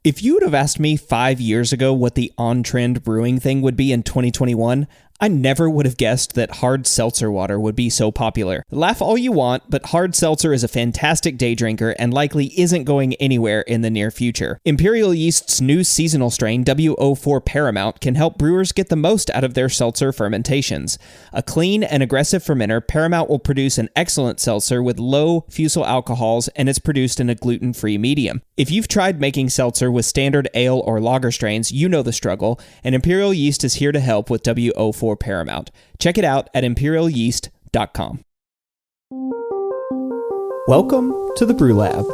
If you would have asked me 5 years ago what the on-trend brewing thing would be in 2021, I never would have guessed that hard seltzer water would be so popular. Laugh all you want, but hard seltzer is a fantastic day drinker and likely isn't going anywhere in the near future. Imperial Yeast's new seasonal strain, W04 Paramount, can help brewers get the most out of their seltzer fermentations. A clean and aggressive fermenter, Paramount will produce an excellent seltzer with low fusel alcohols, and it's produced in a gluten-free medium. If you've tried making seltzer with standard ale or lager strains, you know the struggle, and Imperial Yeast is here to help with W04 Paramount. Check it out at imperialyeast.com. Welcome to the Brew Lab.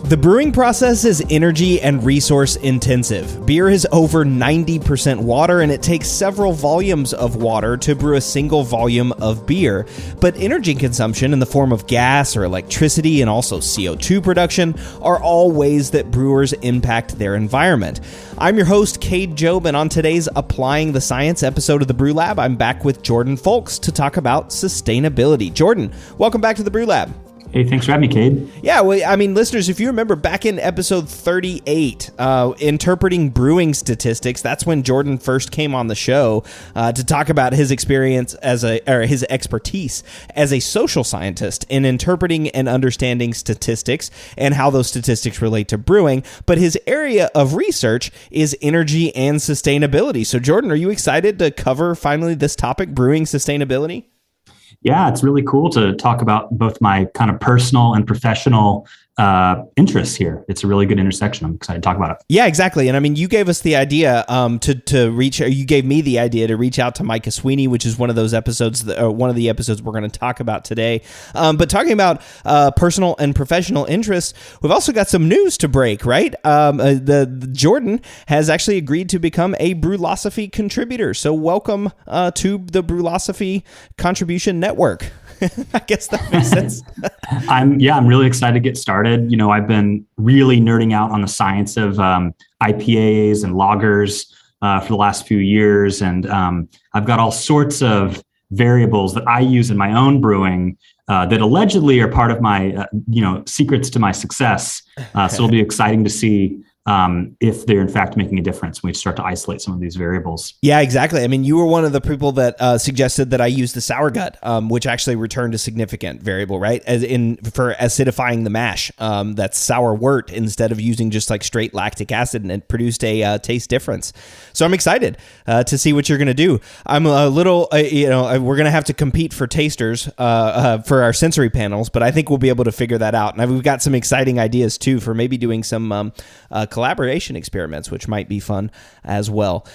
The brewing process is energy and resource intensive. Beer is over 90% water, and it takes several volumes of water to brew a single volume of beer. But energy consumption in the form of gas or electricity and also CO2 production are all ways that brewers impact their environment. I'm your host, Cade Job, and on today's Applying the Science episode of the Brew Lab, I'm back with Jordan Folks to talk about sustainability. Jordan, welcome back to the Brew Lab. Hey, thanks for having me, Cade. Yeah, well, I mean, listeners, if you remember back in episode 38, interpreting brewing statistics, that's when Jordan first came on the show to talk about his experience his expertise as a social scientist in interpreting and understanding statistics and how those statistics relate to brewing. But his area of research is energy and sustainability. So, Jordan, are you excited to cover finally this topic, brewing sustainability? Yeah, it's really cool to talk about both my kind of personal and professional interests here. It's a really good intersection. I'm excited to talk about it. Yeah, exactly. And I mean, you gave us the idea you gave me the idea to reach out to Micah Sweeney, which is one of those episodes, one of the episodes we're going to talk about today. But talking about personal and professional interests, we've also got some news to break, right? The Jordan has actually agreed to become a Brülosophy contributor. So welcome to the Brülosophy Contribution Network. I guess that makes sense. I'm really excited to get started. You know, I've been really nerding out on the science of IPAs and lagers for the last few years. And I've got all sorts of variables that I use in my own brewing that allegedly are part of my, secrets to my success. So it'll be exciting to see if they're in fact making a difference when we start to isolate some of these variables. Yeah, exactly. I mean, you were one of the people that suggested that I use the sour gut, which actually returned a significant variable, right? For acidifying the mash, that's sour wort instead of using just like straight lactic acid, and it produced a taste difference. So I'm excited to see what you're going to do. I'm a little, we're going to have to compete for tasters for our sensory panels, but I think we'll be able to figure that out. And we've got some exciting ideas too for maybe doing some collaboration experiments, which might be fun as well.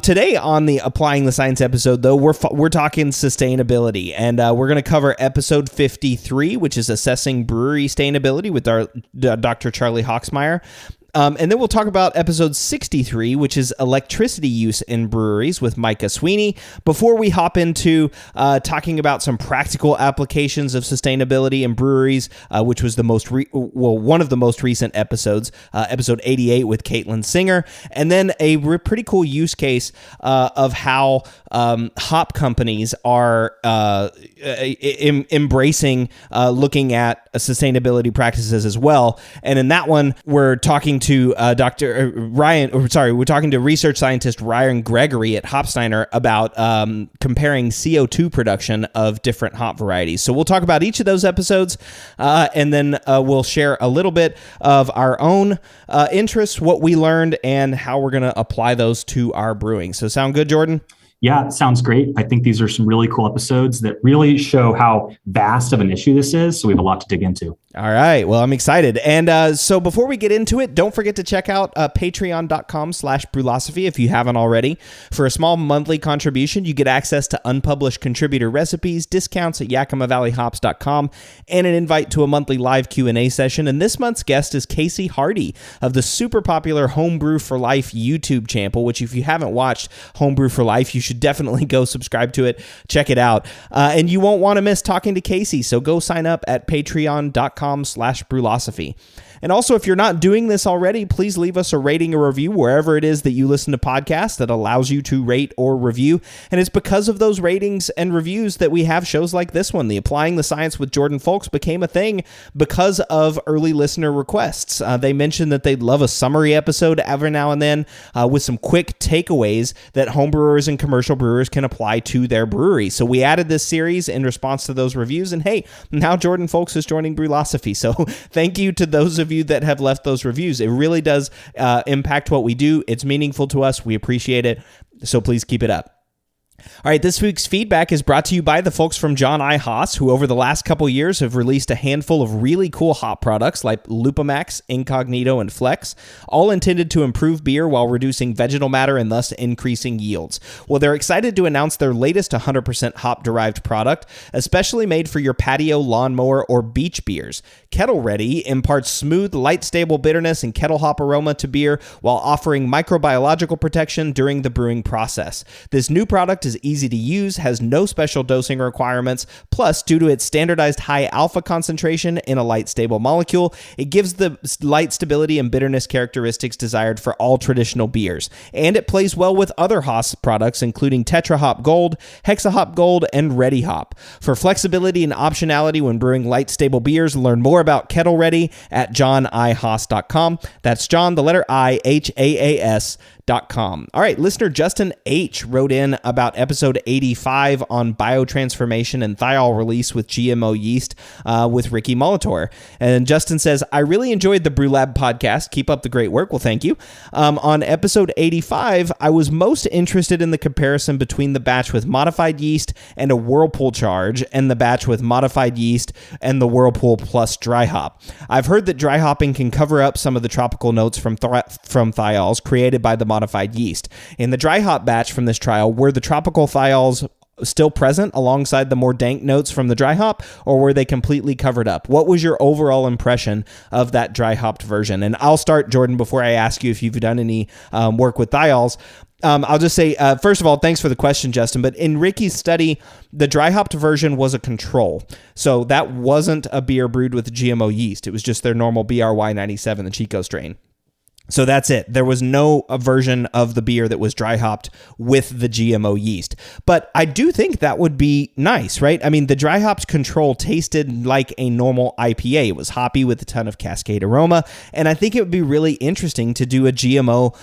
Today on the Applying the Science episode, though, we're talking sustainability, and we're going to cover episode 53, which is assessing brewery sustainability with our Dr. Charlie Hawksmeyer. And then we'll talk about episode 63, which is electricity use in breweries with Micah Sweeney, before we hop into talking about some practical applications of sustainability in breweries, which was one of the most recent episodes, episode 88 with Caitlin Singer, and then a pretty cool use case of how hop companies are embracing looking at sustainability practices as well. And in that one, we're talking to we're talking to research scientist Ryan Gregory at Hopsteiner about comparing CO2 production of different hop varieties. So we'll talk about each of those episodes, and then we'll share a little bit of our own interests, what we learned, and how we're going to apply those to our brewing. So sound good, Jordan? Yeah, it sounds great. I think these are some really cool episodes that really show how vast of an issue this is. So we have a lot to dig into. All right. Well, I'm excited. And so before we get into it, don't forget to check out patreon.com/Brülosophy if you haven't already. For a small monthly contribution, you get access to unpublished contributor recipes, discounts at YakimaValleyHops.com, and an invite to a monthly live Q&A session. And this month's guest is Casey Hardy of the super popular Homebrew for Life YouTube channel, which if you haven't watched Homebrew for Life, you should definitely go subscribe to it. Check it out. And you won't want to miss talking to Casey. So go sign up at patreon.com/Brülosophy. And also, if you're not doing this already, please leave us a rating or review wherever it is that you listen to podcasts that allows you to rate or review. And it's because of those ratings and reviews that we have shows like this one. The Applying the Science with Jordan Folks became a thing because of early listener requests. They mentioned that they'd love a summary episode every now and then with some quick takeaways that homebrewers and commercial brewers can apply to their brewery. So we added this series in response to those reviews. And hey, now Jordan Folks is joining Brülosophy. So thank you to those of you that have left those reviews. It really does impact what we do. It's meaningful to us. We appreciate it. So please keep it up. All right, this week's feedback is brought to you by the folks from John I. Haas, who over the last couple years have released a handful of really cool hop products like Lupamax, Incognito, and Flex, all intended to improve beer while reducing vegetal matter and thus increasing yields. Well, they're excited to announce their latest 100% hop-derived product, especially made for your patio, lawnmower, or beach beers. Kettle Ready imparts smooth, light, stable bitterness and kettle hop aroma to beer while offering microbiological protection during the brewing process. This new product is easy to use, has no special dosing requirements, plus due to its standardized high alpha concentration in a light stable molecule, it gives the light stability and bitterness characteristics desired for all traditional beers. And it plays well with other Haas products including Tetra Hop Gold, Hexa Hop Gold, and Ready Hop. For flexibility and optionality when brewing light stable beers, learn more about Kettle Ready at johnihaas.com. That's John, the letter I, HAAS.com. All right, listener Justin H. wrote in about episode 85 on biotransformation and thiol release with GMO yeast with Ricky Molitor. And Justin says, I really enjoyed the Brew Lab podcast. Keep up the great work. Well, thank you. On episode 85, I was most interested in the comparison between the batch with modified yeast and a Whirlpool charge and the batch with modified yeast and the Whirlpool plus dry hop. I've heard that dry hopping can cover up some of the tropical notes from thiols created by the modified yeast. In the dry hop batch from this trial, were the tropical thiols still present alongside the more dank notes from the dry hop, or were they completely covered up? What was your overall impression of that dry hopped version? And I'll start, Jordan, before I ask you if you've done any work with thiols. I'll just say, first of all, thanks for the question, Justin. But in Ricky's study, the dry hopped version was a control. So that wasn't a beer brewed with GMO yeast. It was just their normal BRY97, the Chico strain. So that's it. There was no version of the beer that was dry hopped with the GMO yeast. But I do think that would be nice, right? I mean, the dry hopped control tasted like a normal IPA. It was hoppy with a ton of Cascade aroma. And I think it would be really interesting to do a GMO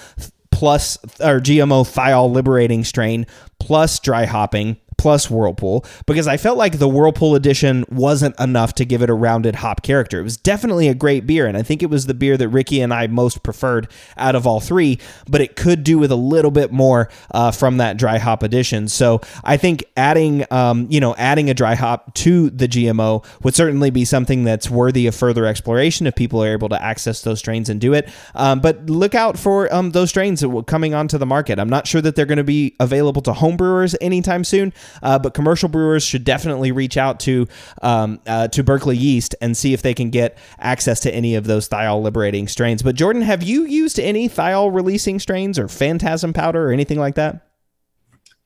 plus or GMO thiol liberating strain plus dry hopping plus Whirlpool, because I felt like the Whirlpool edition wasn't enough to give it a rounded hop character. It was definitely a great beer, and I think it was the beer that Ricky and I most preferred out of all three, but it could do with a little bit more from that dry hop edition. So I think adding a dry hop to the GMO would certainly be something that's worthy of further exploration if people are able to access those strains and do it. But look out for those strains that will coming onto the market. I'm not sure that they're going to be available to home brewers anytime soon, but commercial brewers should definitely reach out to Berkeley Yeast and see if they can get access to any of those thiol liberating strains. But Jordan, have you used any thiol releasing strains or Phantasm powder or anything like that?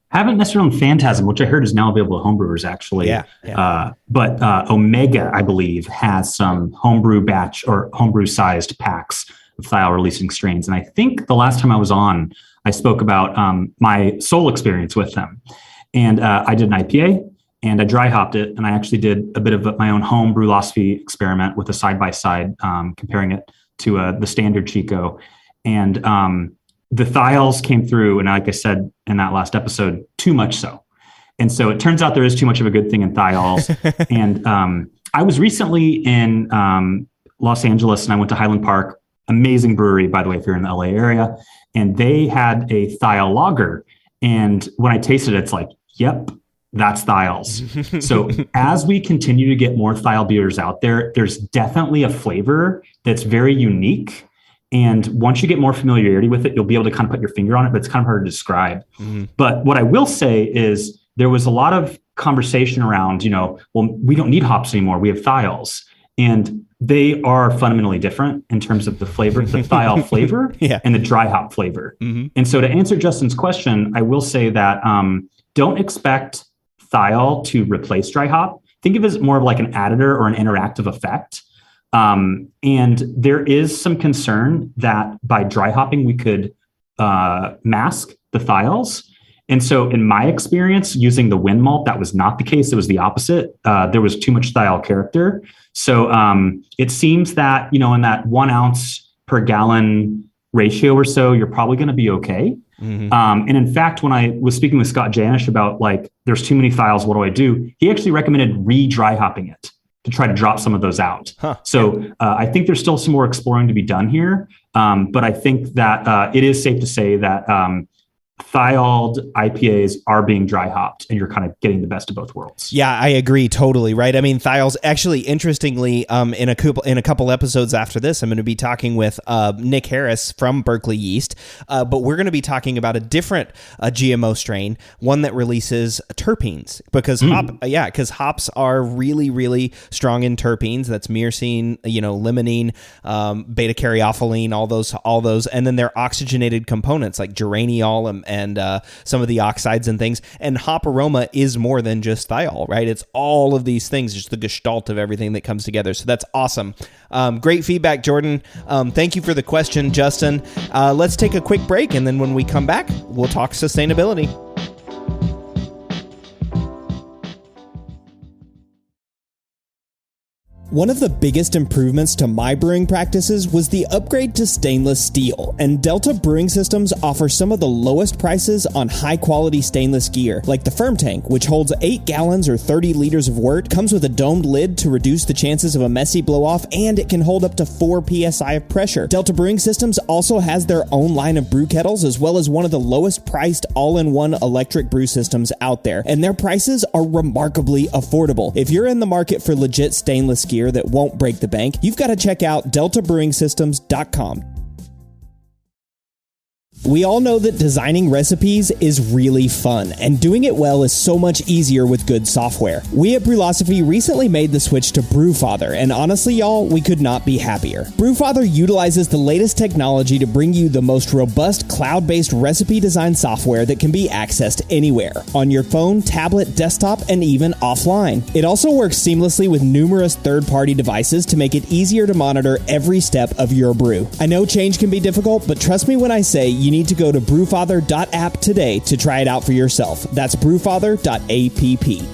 Haven't necessarily on Phantasm, which I heard is now available to homebrewers, actually. Yeah. But Omega, I believe, has some homebrew batch or homebrew sized packs of thiol releasing strains. And I think the last time I was on, I spoke about my sole experience with them. And I did an IPA and I dry hopped it. And I actually did a bit of my own home Brülosophy experiment with a side-by-side, comparing it to the standard Chico. And the thiols came through. And like I said in that last episode, too much so. And so it turns out there is too much of a good thing in thiols. And I was recently in Los Angeles and I went to Highland Park, amazing brewery, by the way, if you're in the LA area. And they had a thiol lager. And when I tasted it, it's like, yep, that's thiols. So as we continue to get more thiol beers out there, there's definitely a flavor that's very unique. And once you get more familiarity with it, you'll be able to kind of put your finger on it, but it's kind of hard to describe. Mm-hmm. But what I will say is there was a lot of conversation around, well, we don't need hops anymore. We have thiols. And they are fundamentally different in terms of the flavor, the thiol flavor and the dry hop flavor. Mm-hmm. And so to answer Justin's question, I will say that don't expect thiol to replace dry hop. Think of it as more of like an additor or an interactive effect. And there is some concern that by dry hopping, we could mask the thiols. And so in my experience using the wind malt, that was not the case. It was the opposite. There was too much thiol character. So it seems that, in that 1 ounce per gallon ratio or so, you're probably going to be okay. Mm-hmm. And in fact, when I was speaking with Scott Janish about there's too many thiols, what do I do? He actually recommended re-dry hopping it to try to drop some of those out. So I think there's still some more exploring to be done here. But I think that it is safe to say that thioled IPAs are being dry hopped and you're kind of getting the best of both worlds. Yeah, I agree totally, right? I mean, thiols actually, interestingly, in a couple episodes after this, I'm going to be talking with Nick Harris from Berkeley Yeast, but we're going to be talking about a different GMO strain, one that releases terpenes because hops are really, really strong in terpenes. That's myrcene, limonene, beta caryophyllene, all those, and then they're oxygenated components like geraniol and some of the oxides and things. And hop aroma is more than just thiol, right? It's all of these things, just the gestalt of everything that comes together. So that's awesome. Great feedback, Jordan. Thank you for the question, Justin. Let's take a quick break, and then when we come back, we'll talk sustainability. One of the biggest improvements to my brewing practices was the upgrade to stainless steel, and Delta Brewing Systems offers some of the lowest prices on high-quality stainless gear, like the Firm Tank, which holds 8 gallons or 30 liters of wort, comes with a domed lid to reduce the chances of a messy blow-off, and it can hold up to 4 psi of pressure. Delta Brewing Systems also has their own line of brew kettles, as well as one of the lowest-priced all-in-one electric brew systems out there, and their prices are remarkably affordable. If you're in the market for legit stainless gear that won't break the bank, you've got to check out deltabrewingsystems.com. We all know that designing recipes is really fun, and doing it well is so much easier with good software. We at Brülosophy recently made the switch to Brewfather, and honestly, y'all, we could not be happier. Brewfather utilizes the latest technology to bring you the most robust cloud-based recipe design software that can be accessed anywhere, on your phone, tablet, desktop, and even offline. It also works seamlessly with numerous third-party devices to make it easier to monitor every step of your brew. I know change can be difficult, but trust me when I say you need to go to brewfather.app today to try it out for yourself. That's brewfather.app.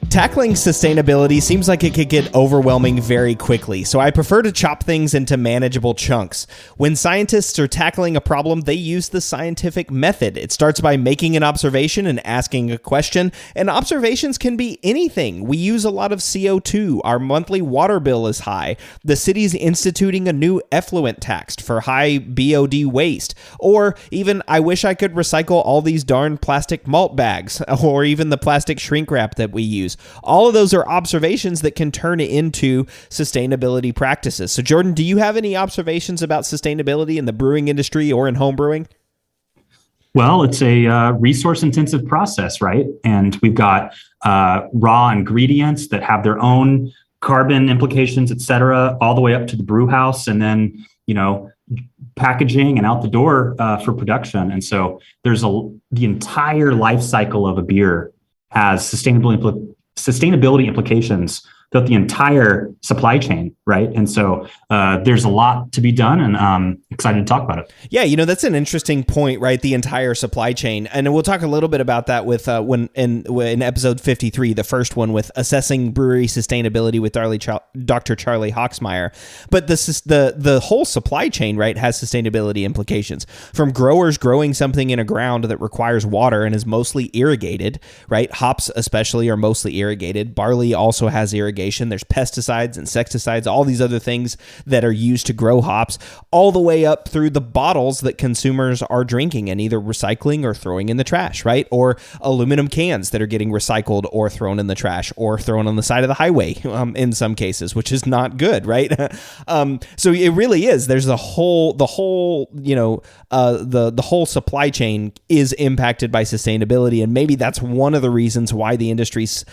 Tackling sustainability seems like it could get overwhelming very quickly, so I prefer to chop things into manageable chunks. When scientists are tackling a problem, they use the scientific method. It starts by making an observation and asking a question, and observations can be anything. We use a lot of CO2. Our monthly water bill is high. The city's instituting a new effluent tax for high BOD waste. Or even, I wish I could recycle all these darn plastic malt bags, or even the plastic shrink wrap that we use. All of those are observations that can turn into sustainability practices. So, Jordan, do you have any observations about sustainability in the brewing industry or in home brewing? Well, it's a resource-intensive process, right? And we've got raw ingredients that have their own carbon implications, et cetera, all the way up to the brew house, and then, packaging and out the door for production. And so there's the entire life cycle of a beer has sustainability implications throughout the entire supply chain, right? And so there's a lot to be done, and I'm excited to talk about it. Yeah, that's an interesting point, right? The entire supply chain. And we'll talk a little bit about that with when in episode 53, the first one with assessing brewery sustainability with Dr. Charlie Hawksmeyer. But the whole supply chain, right, has sustainability implications. From growers growing something in a ground that requires water and is mostly irrigated, right? Hops especially are mostly irrigated. Barley also has irrigation. There's pesticides, insecticides, all these other things that are used to grow hops, all the way up through the bottles that consumers are drinking and either recycling or throwing in the trash, right? Or aluminum cans that are getting recycled or thrown in the trash or thrown on the side of the highway in some cases, which is not good, right? So it really is. There's the whole supply chain is impacted by sustainability, and maybe that's one of the reasons why the industry's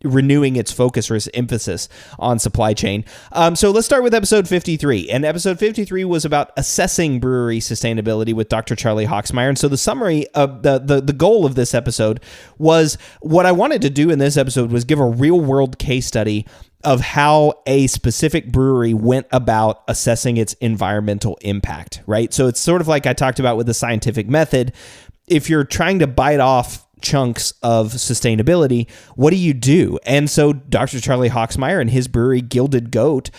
renewing its focus or its emphasis on supply chain. So let's start with episode 53. And episode 53 was about assessing brewery sustainability with Dr. Charlie Hawksmeyer. And so the summary of the goal of this episode was, what I wanted to do in this episode was give a real world case study of how a specific brewery went about assessing its environmental impact, right? So it's sort of like I talked about with the scientific method. If you're trying to bite off chunks of sustainability, what do you do? And so Dr. Charlie Hawksmeyer and his brewery Gilded Goat,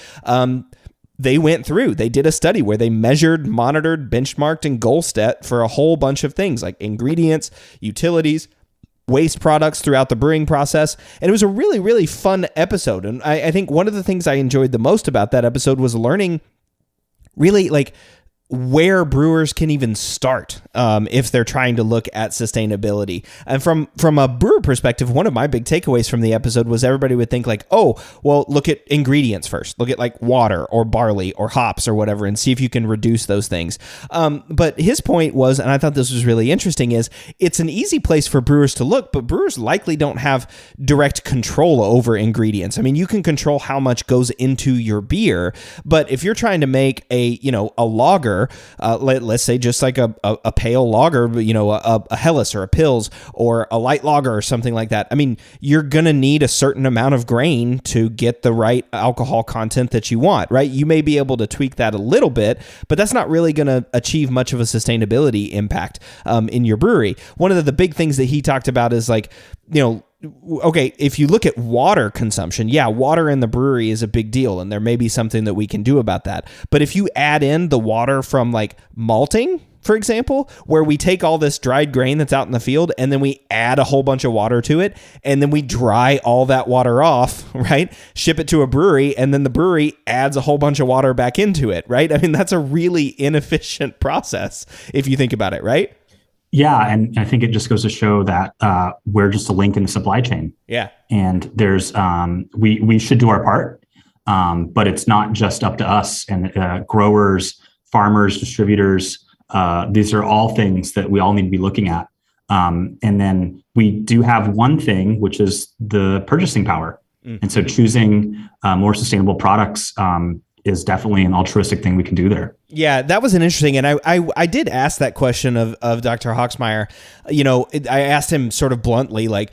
they did a study where they measured, monitored, benchmarked, and goal set for a whole bunch of things like ingredients, utilities, waste products throughout the brewing process. And it was a really, really fun episode. And I think one of the things I enjoyed the most about that episode was learning really like where brewers can even start if they're trying to look at sustainability. And from a brewer perspective, one of my big takeaways from the episode was everybody would think like, oh, well, look at ingredients first. Look at like water or barley or hops or whatever and see if you can reduce those things. But his point was, and I thought this was really interesting, is it's an easy place for brewers to look, but brewers likely don't have direct control over ingredients. I mean, you can control how much goes into your beer, but if you're trying to make a lager, let's say just like a pale lager, a Helles or a Pils or a light lager or something like that. I mean, you're going to need a certain amount of grain to get the right alcohol content that you want, right? You may be able to tweak that a little bit, but that's not really going to achieve much of a sustainability impact in your brewery. One of the big things that he talked about is like, okay, if you look at water consumption, yeah, water in the brewery is a big deal, and there may be something that we can do about that. But if you add in the water from like malting, for example, where we take all this dried grain that's out in the field and then we add a whole bunch of water to it and then we dry all that water off, right? Ship it to a brewery and then the brewery adds a whole bunch of water back into it, right? I mean, that's a really inefficient process if you think about it, right? Yeah, and I think it just goes to show that we're just a link in the supply chain. Yeah, and there's we should do our part, but it's not just up to us and growers, farmers, distributors. These are all things that we all need to be looking at. And then we do have one thing, which is the purchasing power. And so choosing more sustainable products is definitely an altruistic thing we can do there. Yeah, that was an interesting, and I did ask that question of Dr. Hawksmeyer. I asked him sort of bluntly, like,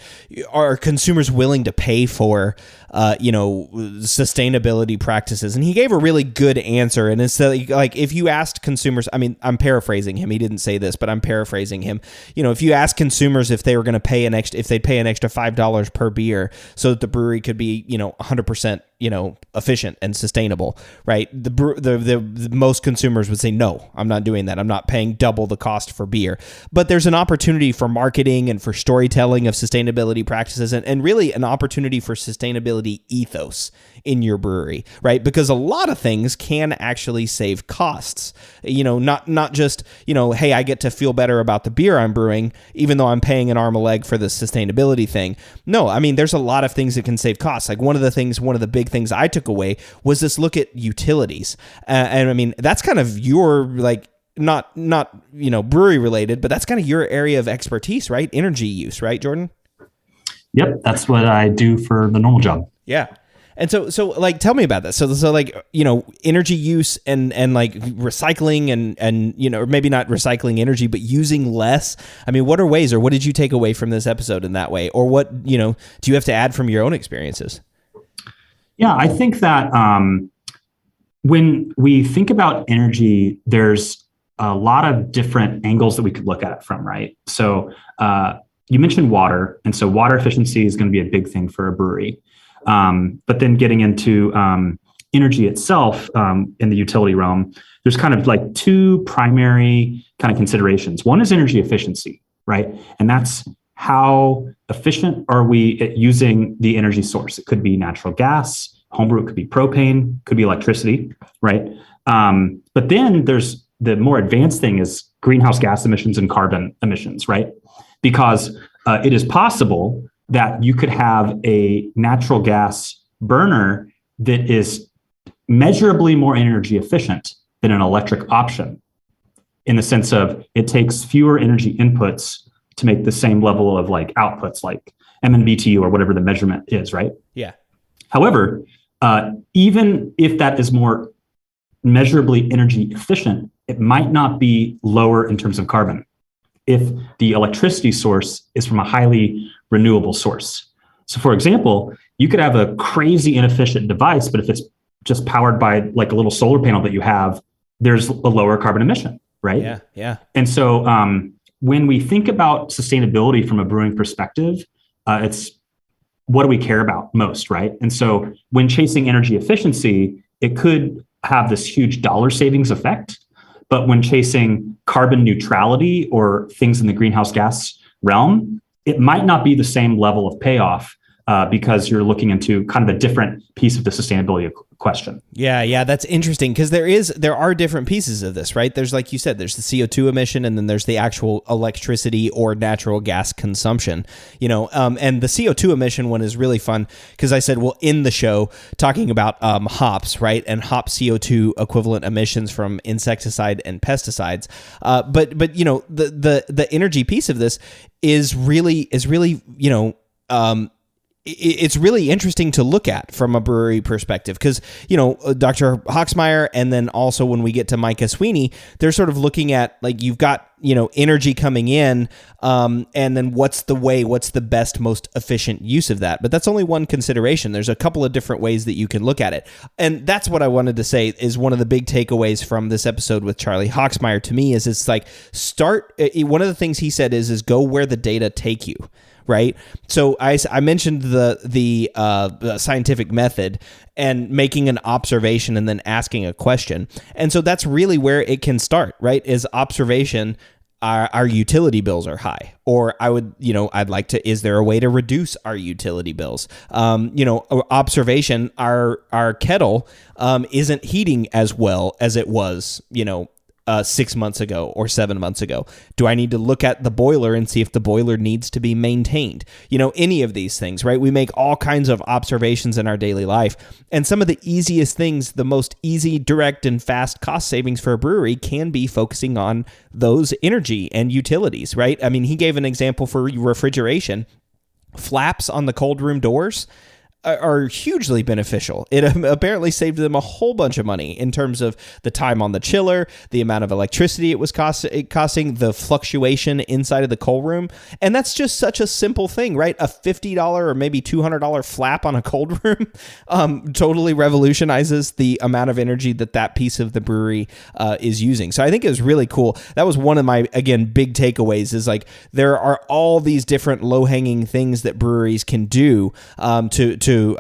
are consumers willing to pay for, sustainability practices? And he gave a really good answer. And it's like, if you asked consumers, I mean, I'm paraphrasing him. He didn't say this, but I'm paraphrasing him. If you ask consumers if they were going to pay if they'd pay an extra $5 per beer so that the brewery could be, 100%, efficient and sustainable, right? The most consumers would say, no, I'm not doing that. I'm not paying double the cost for beer. But there's an opportunity for marketing and for storytelling of sustainability practices and really an opportunity for sustainability ethos in your brewery, right? Because a lot of things can actually save costs. Not just, hey, I get to feel better about the beer I'm brewing, even though I'm paying an arm and a leg for the sustainability thing. No, I mean, there's a lot of things that can save costs. Like one of the big things I took away was this look at utilities. And I mean, that's kind of your not brewery related, but that's kind of your area of expertise, right? Energy use, right, Jordan? Yep, that's what I do for the normal job. Yeah. And so like, tell me about this. So like, energy use and like recycling and or maybe not recycling energy, but using less. I mean, what are ways, or what did you take away from this episode in that way? Or what, do you have to add from your own experiences? Yeah, I think that when we think about energy, there's a lot of different angles that we could look at it from, right? So you mentioned water, and so water efficiency is going to be a big thing for a brewery. But then getting into energy itself in the utility realm, there's kind of like two primary kind of considerations. One is energy efficiency, right? And that's how efficient are we at using the energy source? It could be natural gas, homebrew, it could be propane, could be electricity, right? But then there's the more advanced thing is greenhouse gas emissions and carbon emissions, right? Because it is possible that you could have a natural gas burner that is measurably more energy efficient than an electric option, in the sense of it takes fewer energy inputs to make the same level of like outputs, like MNBTU or whatever the measurement is, right? Yeah. However, even if that is more measurably energy efficient, it might not be lower in terms of carbon if the electricity source is from a highly renewable source. So for example, you could have a crazy inefficient device, but if it's just powered by like a little solar panel that you have, there's a lower carbon emission, right? Yeah, yeah. And so when we think about sustainability from a brewing perspective, it's what do we care about most, right? And so when chasing energy efficiency, it could have this huge dollar savings effect. But when chasing carbon neutrality or things in the greenhouse gas realm, it might not be the same level of payoff because you're looking into kind of a different piece of the sustainability question. Yeah, that's interesting because there are different pieces of this, right? There's, like you said, there's the CO2 emission, and then there's the actual electricity or natural gas consumption, and the CO2 emission one is really fun because I said, well, in the show, talking about hops, right? And hop CO2 equivalent emissions from insecticide and pesticides. But the energy piece of this is really, it's really interesting to look at from a brewery perspective because, Dr. Hawksmeyer and then also when we get to Micah Sweeney, they're sort of looking at like you've got, energy coming in and then what's the best, most efficient use of that. But that's only one consideration. There's a couple of different ways that you can look at it. And that's what I wanted to say is one of the big takeaways from this episode with Charlie Hawksmeyer to me is it's like one of the things he said is go where the data take you. Right. So I mentioned the scientific method and making an observation and then asking a question. And so that's really where it can start. Right. Is observation. Our utility bills are high, or I'd like to, is there a way to reduce our utility bills? Observation, our kettle isn't heating as well as it was, 6 months ago or 7 months ago. Do I need to look at the boiler and see if the boiler needs to be maintained? Any of these things, right? We make all kinds of observations in our daily life. And some of the easiest things, the most easy, direct, and fast cost savings for a brewery can be focusing on those energy and utilities, right? I mean, he gave an example for refrigeration. Flaps on the cold room doors are hugely beneficial. It apparently saved them a whole bunch of money in terms of the time on the chiller, the amount of electricity it was costing, the fluctuation inside of the cold room. And that's just such a simple thing, right? A $50 or maybe $200 flap on a cold room totally revolutionizes the amount of energy that piece of the brewery is using. So I think it was really cool. That was one of my, again, big takeaways is like there are all these different low-hanging things that breweries can do to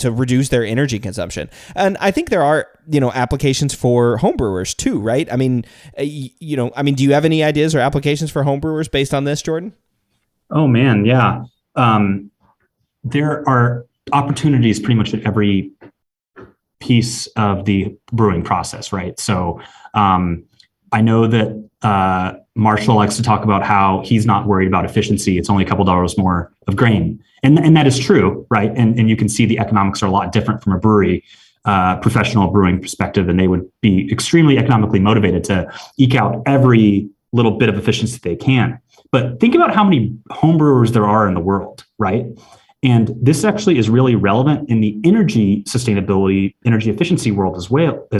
reduce their energy consumption. And I think there are, applications for homebrewers too, right? I mean, do you have any ideas or applications for homebrewers based on this, Jordan? Oh man. Yeah. There are opportunities pretty much at every piece of the brewing process, right? So, I know that, Marshall likes to talk about how he's not worried about efficiency. It's only a couple dollars more of grain. And that is true, right? And you can see the economics are a lot different from a brewery, professional brewing perspective, and they would be extremely economically motivated to eke out every little bit of efficiency they can. But think about how many homebrewers there are in the world, right? And this actually is really relevant in the energy sustainability, energy efficiency world as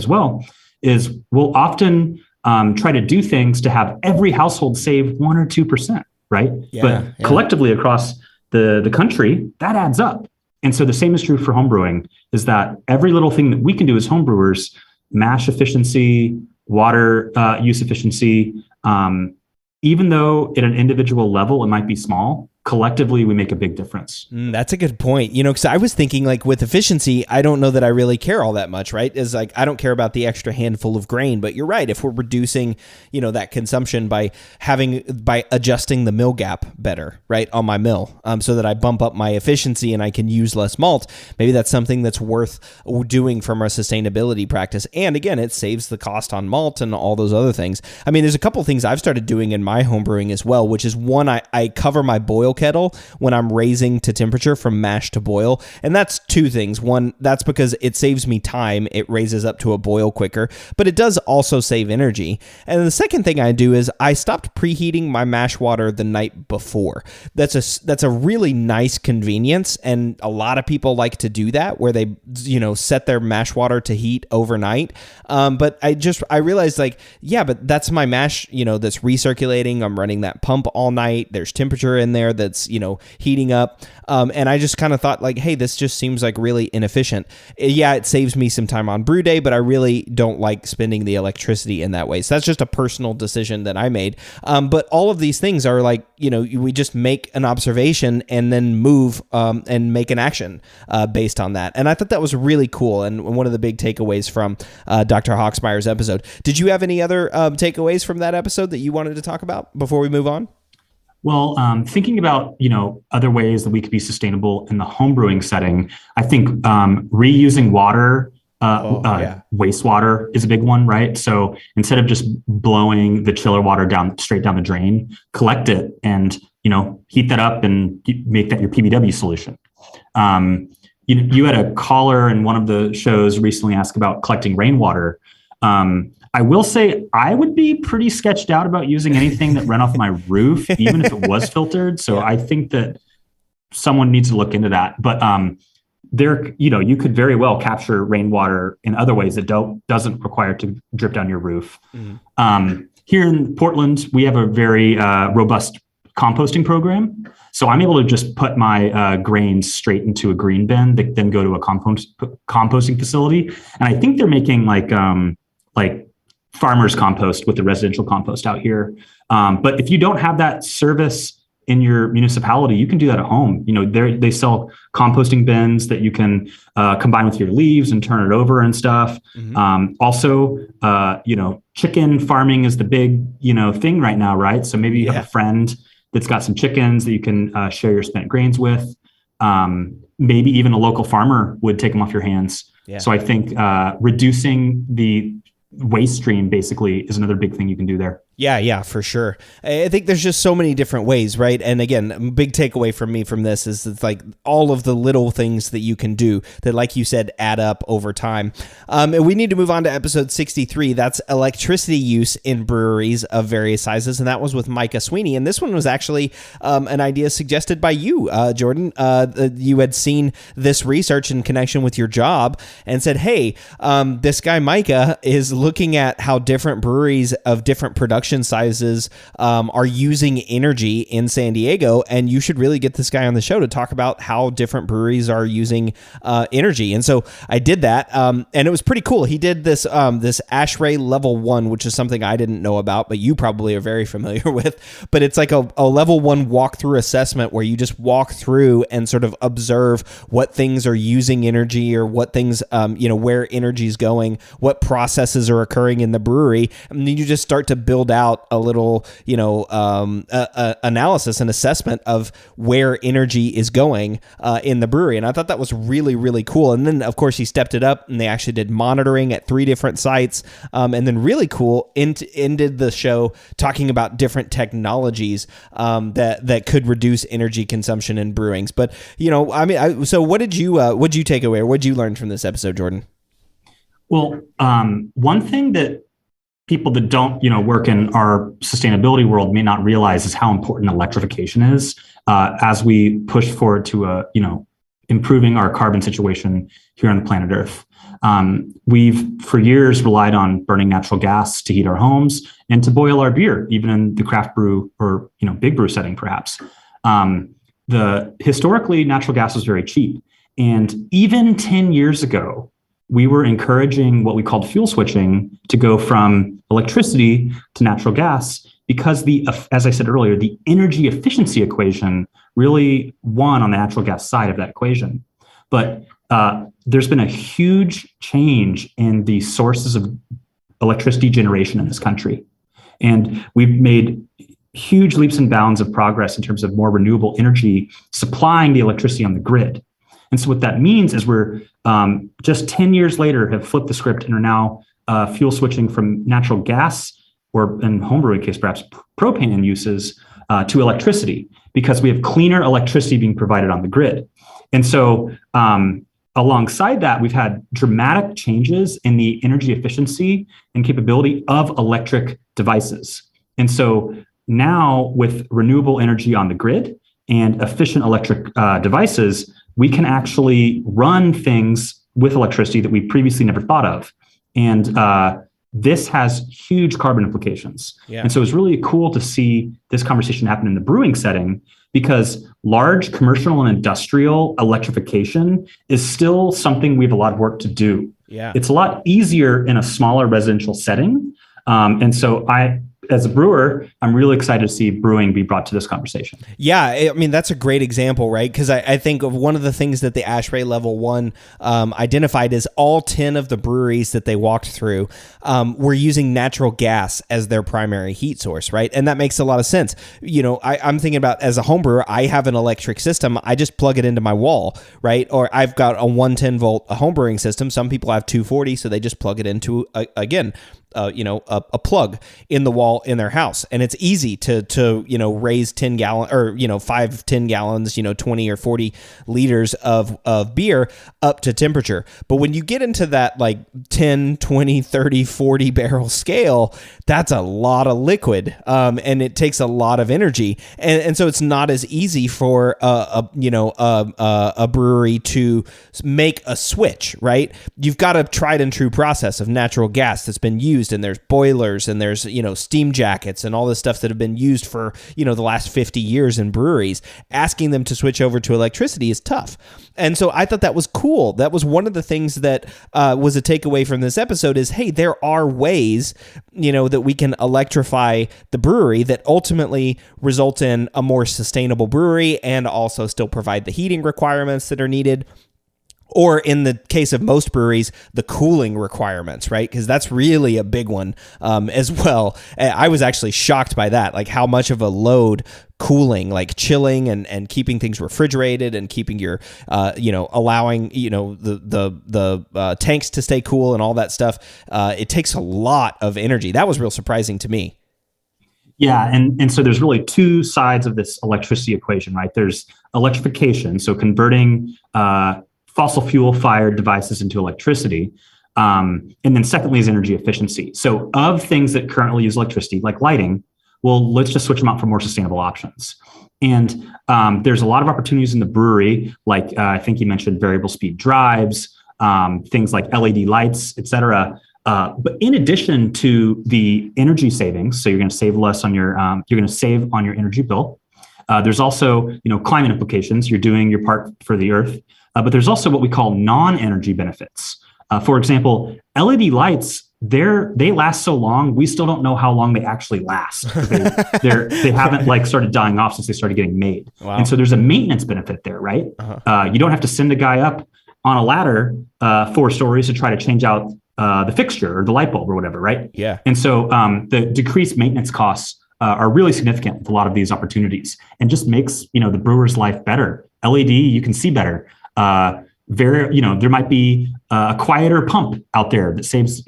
well, is we'll often try to do things to have every household save 1 or 2%, right? But collectively across the country, that adds up. And so the same is true for homebrewing, is that every little thing that we can do as homebrewers, mash efficiency, water use efficiency, even though at an individual level it might be small, collectively we make a big difference. That's a good point. Because I was thinking like with efficiency, I don't know that I really care all that much, right? Is like, I don't care about the extra handful of grain, but you're right. If we're reducing, that consumption by adjusting the mill gap better, right, on my mill, so that I bump up my efficiency and I can use less malt, maybe that's something that's worth doing from a sustainability practice. And again, it saves the cost on malt and all those other things. I mean, there's a couple things I've started doing in my home brewing as well, which is one, I cover my boil boil kettle when I'm raising to temperature from mash to boil. And that's two things. One, that's because it saves me time. It raises up to a boil quicker, but it does also save energy. And the second thing I do is I stopped preheating my mash water the night before. That's a really nice convenience, and a lot of people like to do that where they set their mash water to heat overnight. But I realized but that's my mash that's recirculating. I'm running that pump all night. There's temperature in there that's heating up, and I just kind of thought hey, this just seems like really inefficient. Yeah, it saves me some time on brew day, but I really don't like spending the electricity in that way. So that's just a personal decision that I made. But all of these things are we just make an observation and then move and make an action based on that. And I thought that was really cool, and one of the big takeaways from Dr. Hawksmeyer's episode. Did you have any other takeaways from that episode that you wanted to talk about before we move on? Well, thinking about, other ways that we could be sustainable in the homebrewing setting, I think reusing water, wastewater is a big one, right? So instead of just blowing the chiller water straight down the drain, collect it and, heat that up and make that your PBW solution. You had a caller in one of the shows recently ask about collecting rainwater. I will say I would be pretty sketched out about using anything that ran off my roof, even if it was filtered. So I think that someone needs to look into that. But you could very well capture rainwater in other ways that doesn't require to drip down your roof. Mm-hmm. Here in Portland, we have a very robust composting program. So I'm able to just put my grains straight into a green bin that then go to a composting facility. And I think they're making farmers compost with the residential compost out here. But if you don't have that service in your municipality, you can do that at home. They sell composting bins that you can combine with your leaves and turn it over and stuff. Mm-hmm. Also, chicken farming is the big, thing right now, right? So maybe you have a friend that's got some chickens that you can share your spent grains with. Maybe even a local farmer would take them off your hands. Yeah. So I think reducing the waste stream basically is another big thing you can do there. Yeah, for sure. I think there's just so many different ways, right? And again, a big takeaway from me from this is it's all of the little things that you can do that, like you said, add up over time. And we need to move on to episode 63. That's electricity use in breweries of various sizes. And that was with Micah Sweeney. And this one was actually an idea suggested by you, Jordan. You had seen this research in connection with your job and said, hey, this guy Micah is looking at how different breweries of different production sizes are using energy in San Diego, and you should really get this guy on the show to talk about how different breweries are using energy. And so I did that, and it was pretty cool. He did this ASHRAE level 1, which is something I didn't know about, but you probably are very familiar with. But it's like a level 1 walkthrough assessment where you just walk through and sort of observe what things are using energy, or what things where energy is going, what processes are occurring in the brewery, and then you just start to build out a little, analysis and assessment of where energy is going in the brewery. And I thought that was really, really cool. And then, of course, he stepped it up and they actually did monitoring at 3 different sites. And then really cool, ended the show talking about different technologies that could reduce energy consumption in brewings. But, so what did you take away, or what did you learn from this episode, Jordan? Well, one thing that people that don't, work in our sustainability world may not realize is how important electrification is as we push forward to improving our carbon situation here on the planet Earth. We've for years relied on burning natural gas to heat our homes and to boil our beer, even in the craft brew or big brew setting, perhaps. Historically, natural gas was very cheap, and even 10 years ago, we were encouraging what we called fuel switching to go from electricity to natural gas because as I said earlier, the energy efficiency equation really won on the natural gas side of that equation. But there's been a huge change in the sources of electricity generation in this country. And we've made huge leaps and bounds of progress in terms of more renewable energy supplying the electricity on the grid. And so what that means is we're just 10 years later have flipped the script and are now fuel switching from natural gas, or in homebrewing case, perhaps propane uses, to electricity because we have cleaner electricity being provided on the grid. And so alongside that, we've had dramatic changes in the energy efficiency and capability of electric devices. And so now with renewable energy on the grid and efficient electric devices, we can actually run things with electricity that we previously never thought of. And this has huge carbon implications. Yeah. And so it's really cool to see this conversation happen in the brewing setting, because large commercial and industrial electrification is still something we have a lot of work to do. Yeah. It's a lot easier in a smaller residential setting. And so as a brewer, I'm really excited to see brewing be brought to this conversation. Yeah, I mean, that's a great example, right? Because I think of one of the things that the ASHRAE Level 1 identified is all 10 of the breweries that they walked through were using natural gas as their primary heat source, right? And that makes a lot of sense. You know, I'm thinking about, as a home brewer, I have an electric system. I just plug it into my wall, right? Or I've got a 110 volt home brewing system. Some people have 240, so they just plug it into, a plug in the wall in their house. And it's easy to raise 10 gallon or, 5-10 gallons, 20 or 40 liters of beer up to temperature. But when you get into that like 10, 20, 30, 40 barrel scale, that's a lot of liquid. And it takes a lot of energy. And so it's not as easy for a brewery to make a switch, right? You've got a tried and true process of natural gas that's been used, and there's boilers and there's, steam jackets and all this stuff that have been used for, the last 50 years in breweries. Asking them to switch over to electricity is tough. And so I thought that was cool. That was one of the things that was a takeaway from this episode is, hey, there are ways, that we can electrify the brewery that ultimately result in a more sustainable brewery and also still provide the heating requirements that are needed. Or in the case of most breweries, the cooling requirements, right? Because that's really a big one as well. I was actually shocked by that, like how much of a load cooling, like chilling and keeping things refrigerated and keeping your, allowing, the tanks to stay cool and all that stuff. It takes a lot of energy. That was real surprising to me. Yeah, and so there's really two sides of this electricity equation, right? There's electrification, so converting fossil fuel fired devices into electricity. And then secondly is energy efficiency. So of things that currently use electricity, like lighting, well, let's just switch them out for more sustainable options. And there's a lot of opportunities in the brewery, like I think you mentioned variable speed drives, things like LED lights, et cetera. But in addition to the energy savings, so you're going to save less on your, save on your energy bill. There's also, climate implications. You're doing your part for the earth. But there's also what we call non-energy benefits. For example, LED lights, they last so long, we still don't know how long they actually last. They haven't started dying off since they started getting made. Wow. And so there's a maintenance benefit there, right? Uh-huh. You don't have to send a guy up on a ladder 4 stories to try to change out the fixture or the light bulb or whatever, right? Yeah. And so the decreased maintenance costs are really significant with a lot of these opportunities, and just makes the brewer's life better. LED, you can see better. There might be a quieter pump out there that saves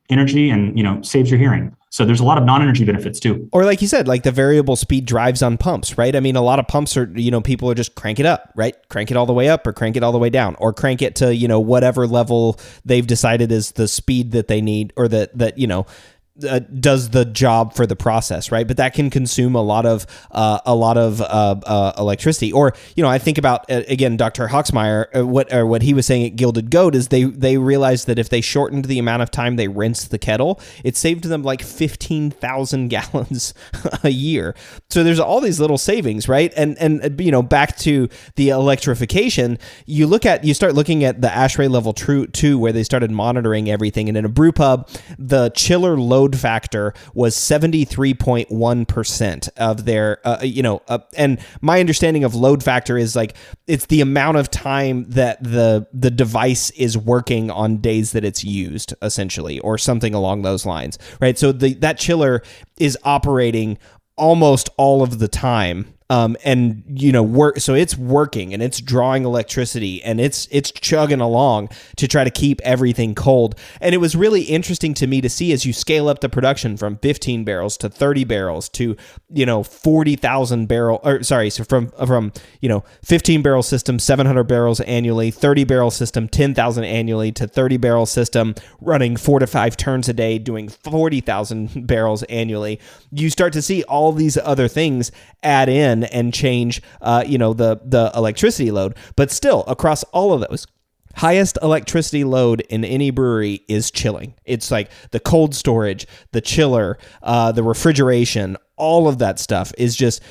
energy and saves your hearing. So there's a lot of non-energy benefits too. Or like you said, like the variable speed drives on pumps, right? I mean, a lot of pumps are, people are just crank it up, right? Crank it all the way up or crank it all the way down, or crank it to, whatever level they've decided is the speed that they need, or that does the job for the process, right? But that can consume a lot of electricity. Or I think about again, Dr. Hawksmeyer. What he was saying at Gilded Goat is they realized that if they shortened the amount of time they rinsed the kettle, it saved them like 15,000 gallons a year. So there's all these little savings, right? And back to the electrification, you start looking at the ASHRAE Level 2, where they started monitoring everything, and in a brew pub, the chiller load factor was 73.1% of their, and my understanding of load factor is like, it's the amount of time that the device is working on days that it's used, essentially, or something along those lines, right? So that chiller is operating almost all of the time and so it's working and it's drawing electricity and it's chugging along to try to keep everything cold. And it was really interesting to me to see as you scale up the production from 15 barrels to 30 barrels to 40,000 barrel, or sorry, so from 15 barrel system 700 barrels annually, 30 barrel system 10,000 annually, to 30 barrel system running 4 to 5 turns a day doing 40,000 barrels annually. You start to see all these other things add in and change the electricity load. But still, across all of those, highest electricity load in any brewery is chilling. It's like the cold storage, the chiller, the refrigeration, all of that stuff is just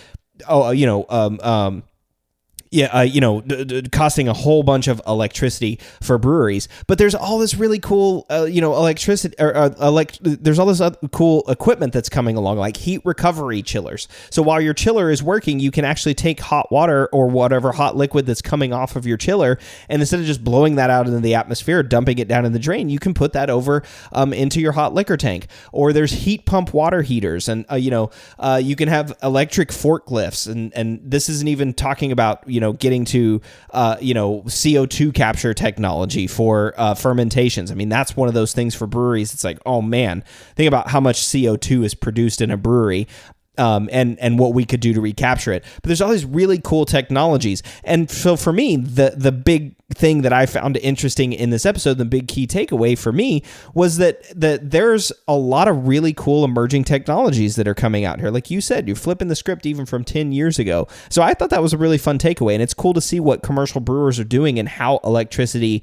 costing a whole bunch of electricity for breweries. But there's all this really cool, electricity, there's all this cool equipment that's coming along, like heat recovery chillers. So while your chiller is working, you can actually take hot water or whatever hot liquid that's coming off of your chiller, and instead of just blowing that out into the atmosphere, dumping it down in the drain, you can put that over into your hot liquor tank. Or there's heat pump water heaters, and you can have electric forklifts, and this isn't even talking about getting to, CO2 capture technology for fermentations. I mean, that's one of those things for breweries. It's like, oh man, think about how much CO2 is produced in a brewery. And what we could do to recapture it. But there's all these really cool technologies. And so for me, the big thing that I found interesting in this episode, the big key takeaway for me was that there's a lot of really cool emerging technologies that are coming out here. Like you said, you're flipping the script even from 10 years ago. So I thought that was a really fun takeaway. And it's cool to see what commercial brewers are doing and how electricity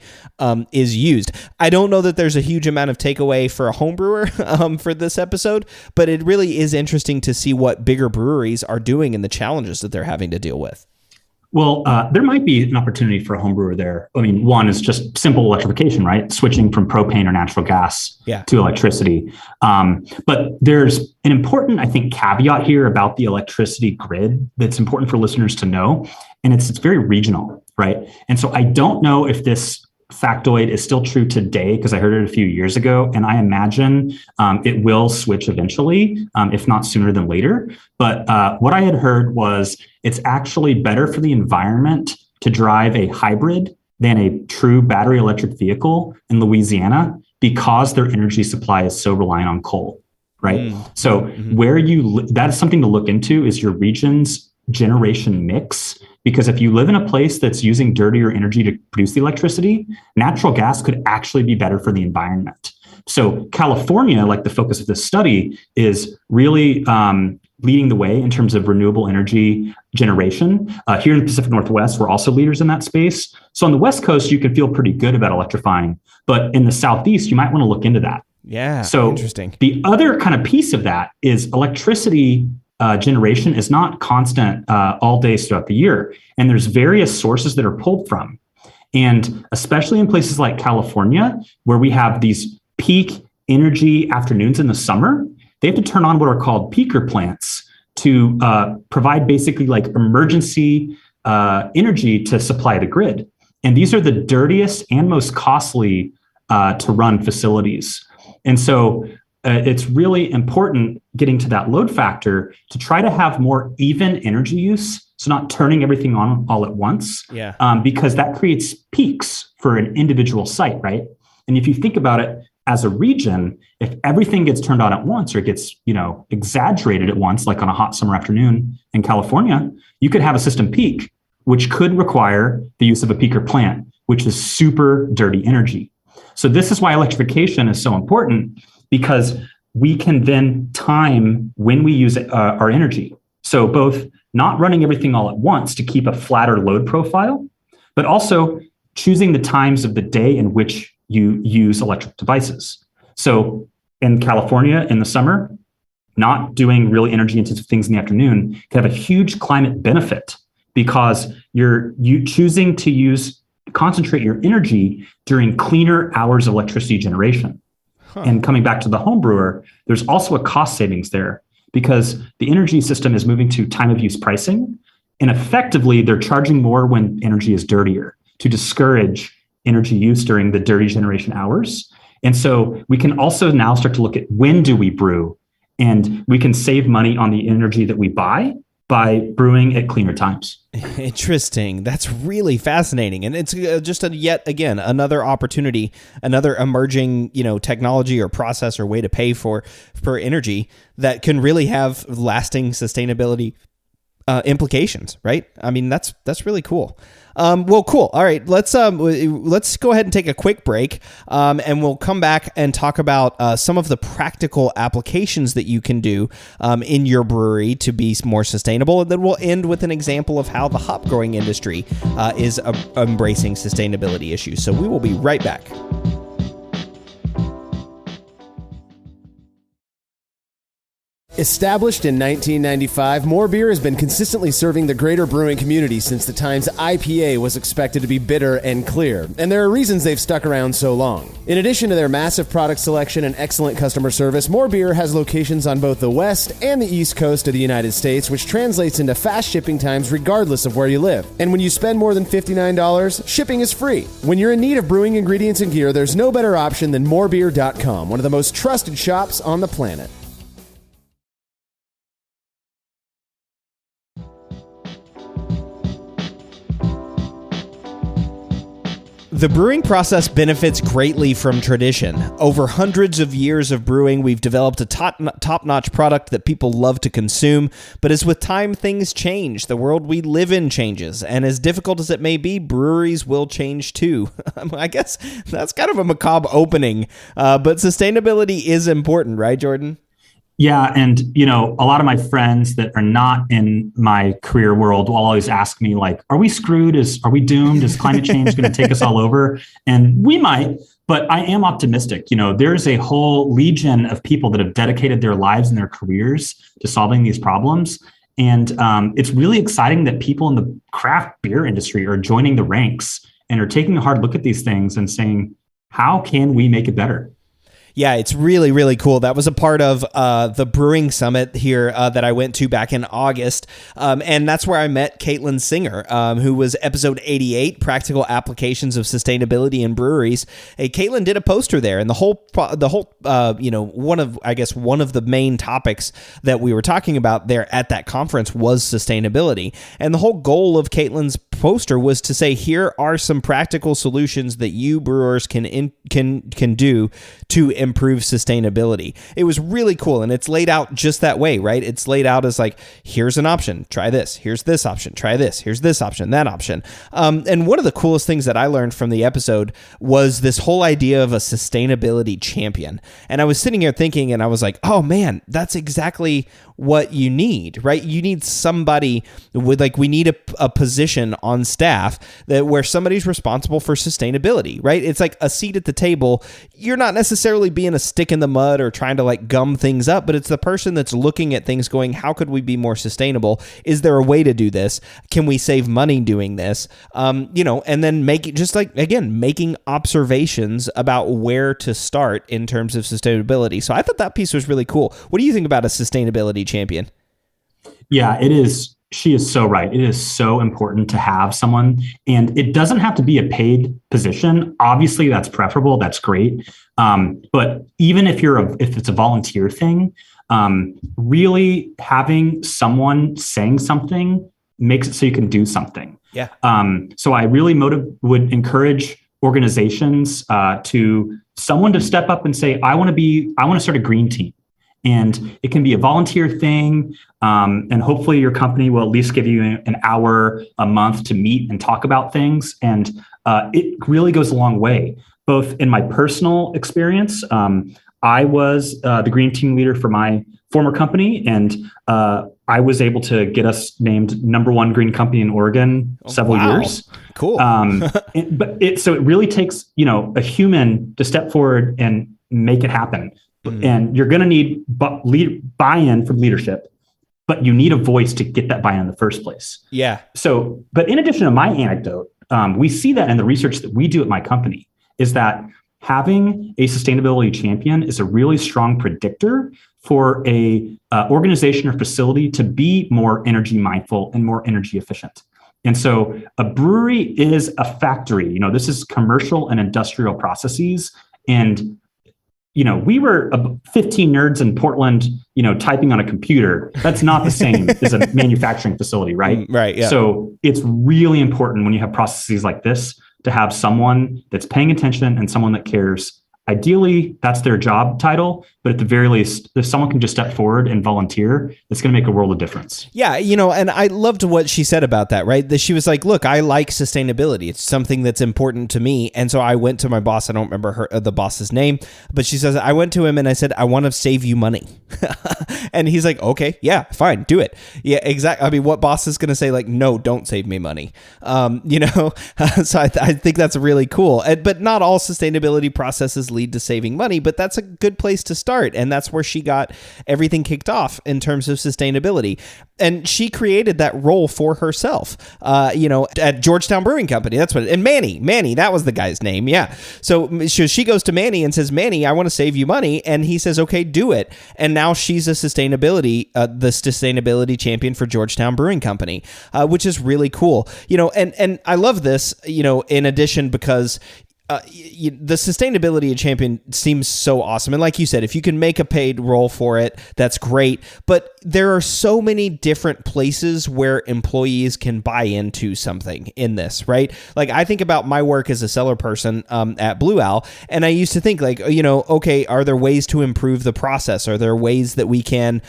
is used. I don't know that there's a huge amount of takeaway for a home brewer for this episode, but it really is interesting to see what bigger breweries are doing and the challenges that they're having to deal with. Well, there might be an opportunity for a home brewer there. I mean, one is just simple electrification, right? Switching from propane or natural gas to electricity. But there's an important, I think, caveat here about the electricity grid that's important for listeners to know. And it's very regional, right? And so I don't know if this factoid is still true today, because I heard it a few years ago, and I imagine it will switch eventually, if not sooner than later. But what I had heard was it's actually better for the environment to drive a hybrid than a true battery electric vehicle in Louisiana, because their energy supply is so reliant on coal, right? So where that is something to look into, is your region's generation mix. Because if you live in a place that's using dirtier energy to produce the electricity, natural gas could actually be better for the environment. So California, like the focus of this study, is really leading the way in terms of renewable energy generation. Here in the Pacific Northwest, we're also leaders in that space. So on the West Coast, you can feel pretty good about electrifying. But in the Southeast, you might want to look into that. Yeah, so interesting. The other kind of piece of that is electricity generation is not constant all days throughout the year. And there's various sources that are pulled from. And especially in places like California, where we have these peak energy afternoons in the summer, they have to turn on what are called peaker plants to provide basically like emergency energy to supply the grid. And these are the dirtiest and most costly to run facilities. And so it's really important, getting to that load factor, to try to have more even energy use. So not turning everything on all at once, because that creates peaks for an individual site, right? And if you think about it as a region, if everything gets turned on at once, or it gets, exaggerated at once, like on a hot summer afternoon in California, you could have a system peak, which could require the use of a peaker plant, which is super dirty energy. So this is why electrification is so important, because we can then time when we use our energy. So both not running everything all at once to keep a flatter load profile, but also choosing the times of the day in which you use electric devices. So in California in the summer, not doing really energy intensive things in the afternoon can have a huge climate benefit, because you're choosing to concentrate your energy during cleaner hours of electricity generation. And coming back to the home brewer, there's also a cost savings there, because the energy system is moving to time of use pricing. And effectively, they're charging more when energy is dirtier, to discourage energy use during the dirty generation hours. And so we can also now start to look at, when do we brew? And we can save money on the energy that we buy, by brewing at cleaner times. Interesting. That's really fascinating. And it's just yet again, another opportunity, another emerging, technology or process or way to pay for energy that can really have lasting sustainability implications, right? I mean, that's really cool. Well, cool. All right, let's go ahead and take a quick break, and we'll come back and talk about some of the practical applications that you can do in your brewery to be more sustainable, and then we'll end with an example of how the hop growing industry is embracing sustainability issues. So we will be right back. Established in 1995, More Beer has been consistently serving the greater brewing community since the times IPA was expected to be bitter and clear, and there are reasons they've stuck around so long. In addition to their massive product selection and excellent customer service, More Beer has locations on both the West and the East Coast of the United States, which translates into fast shipping times regardless of where you live. And when you spend more than $59, shipping is free. When you're in need of brewing ingredients and gear, there's no better option than morebeer.com, one of the most trusted shops on the planet. The brewing process benefits greatly from tradition. Over hundreds of years of brewing, we've developed a top-notch product that people love to consume. But as with time, things change. The world we live in changes. And as difficult as it may be, breweries will change too. I guess that's kind of a macabre opening. But sustainability is important, right, Jordan? Yeah. And, a lot of my friends that are not in my career world will always ask me, like, are we screwed? Are we doomed? Is climate change going to take us all over? And we might, but I am optimistic. There's a whole legion of people that have dedicated their lives and their careers to solving these problems. And it's really exciting that people in the craft beer industry are joining the ranks and are taking a hard look at these things and saying, how can we make it better? Yeah, it's really, really cool. That was a part of the Brewing Summit here that I went to back in August. And that's where I met Caitlin Singer, who was episode 88, Practical Applications of Sustainability in Breweries. Hey, Caitlin did a poster there, and the whole one of the main topics that we were talking about there at that conference was sustainability. And the whole goal of Caitlin's poster was to say, here are some practical solutions that you brewers can do to improve sustainability. It was really cool, and it's laid out just that way, right? It's laid out as like, here's an option, try this. Here's this option, try this. Here's this option, that option. And one of the coolest things that I learned from the episode was this whole idea of a sustainability champion. And I was sitting here thinking, and I was like, oh man, that's exactly what you need, right? You need somebody with we need a position on staff where somebody's responsible for sustainability, right? It's like a seat at the table. You're not necessarily being a stick in the mud or trying to gum things up, but it's the person that's looking at things going, how could we be more sustainable? Is there a way to do this? Can we save money doing this? And then making observations about where to start in terms of sustainability. So I thought that piece was really cool. What do you think about a sustainability champion? Yeah, it is. She is so right. It is so important to have someone, and it doesn't have to be a paid position. Obviously, that's preferable. That's great. But even if it's a volunteer thing, really having someone saying something makes it so you can do something. Yeah. So I really would encourage organizations to someone to step up and say, I want to start a green team. And it can be a volunteer thing. And hopefully your company will at least give you an hour a month to meet and talk about things. And it really goes a long way, both in my personal experience. I was the green team leader for my former company, and I was able to get us named #1 green company in Oregon several years. Cool. So it really takes, a human to step forward and make it happen. And you're going to need buy-in from leadership, but you need a voice to get that buy-in in the first place. Yeah. So, but in addition to my anecdote, we see that in the research that we do at my company is that having a sustainability champion is a really strong predictor for a organization or facility to be more energy mindful and more energy efficient. And so a brewery is a factory. This is commercial and industrial processes. And we were 15 nerds in Portland, typing on a computer. That's not the same as a manufacturing facility, right? Right. Yeah. So it's really important when you have processes like this to have someone that's paying attention and someone that cares. Ideally, that's their job title, but at the very least, if someone can just step forward and volunteer, it's going to make a world of difference. Yeah, and I loved what she said about that, right? That she was like, look, I like sustainability. It's something that's important to me. And so I went to my boss. I don't remember the boss's name, but she says, I went to him and I said, I want to save you money. And he's like, okay, yeah, fine, do it. Yeah, exactly. I mean, what boss is going to say like, no, don't save me money? So I think that's really cool. But not all sustainability processes lead to saving money, but that's a good place to start. And that's where she got everything kicked off in terms of sustainability. And she created that role for herself, at Georgetown Brewing Company. That's what, and Manny, that was the guy's name. Yeah. So she goes to Manny and says, Manny, I want to save you money. And he says, okay, do it. And now she's the sustainability champion for Georgetown Brewing Company, which is really cool. And I love this, in addition, because the sustainability champion seems so awesome. And like you said, if you can make a paid role for it, that's great. But there are so many different places where employees can buy into something in this, right? Like I think about my work as a seller person at Blue Owl, and I used to think like, okay, are there ways to improve the process? Are there ways that we can,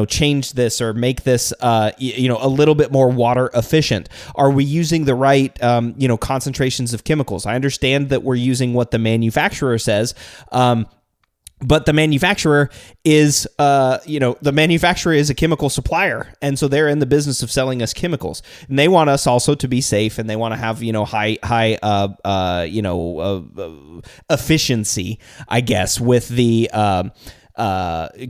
change this or make this, a little bit more water efficient? Are we using the right, concentrations of chemicals? I understand that we're using what the manufacturer says, but the manufacturer is, a chemical supplier, and so they're in the business of selling us chemicals, and they want us also to be safe, and they want to have high efficiency, I guess, with the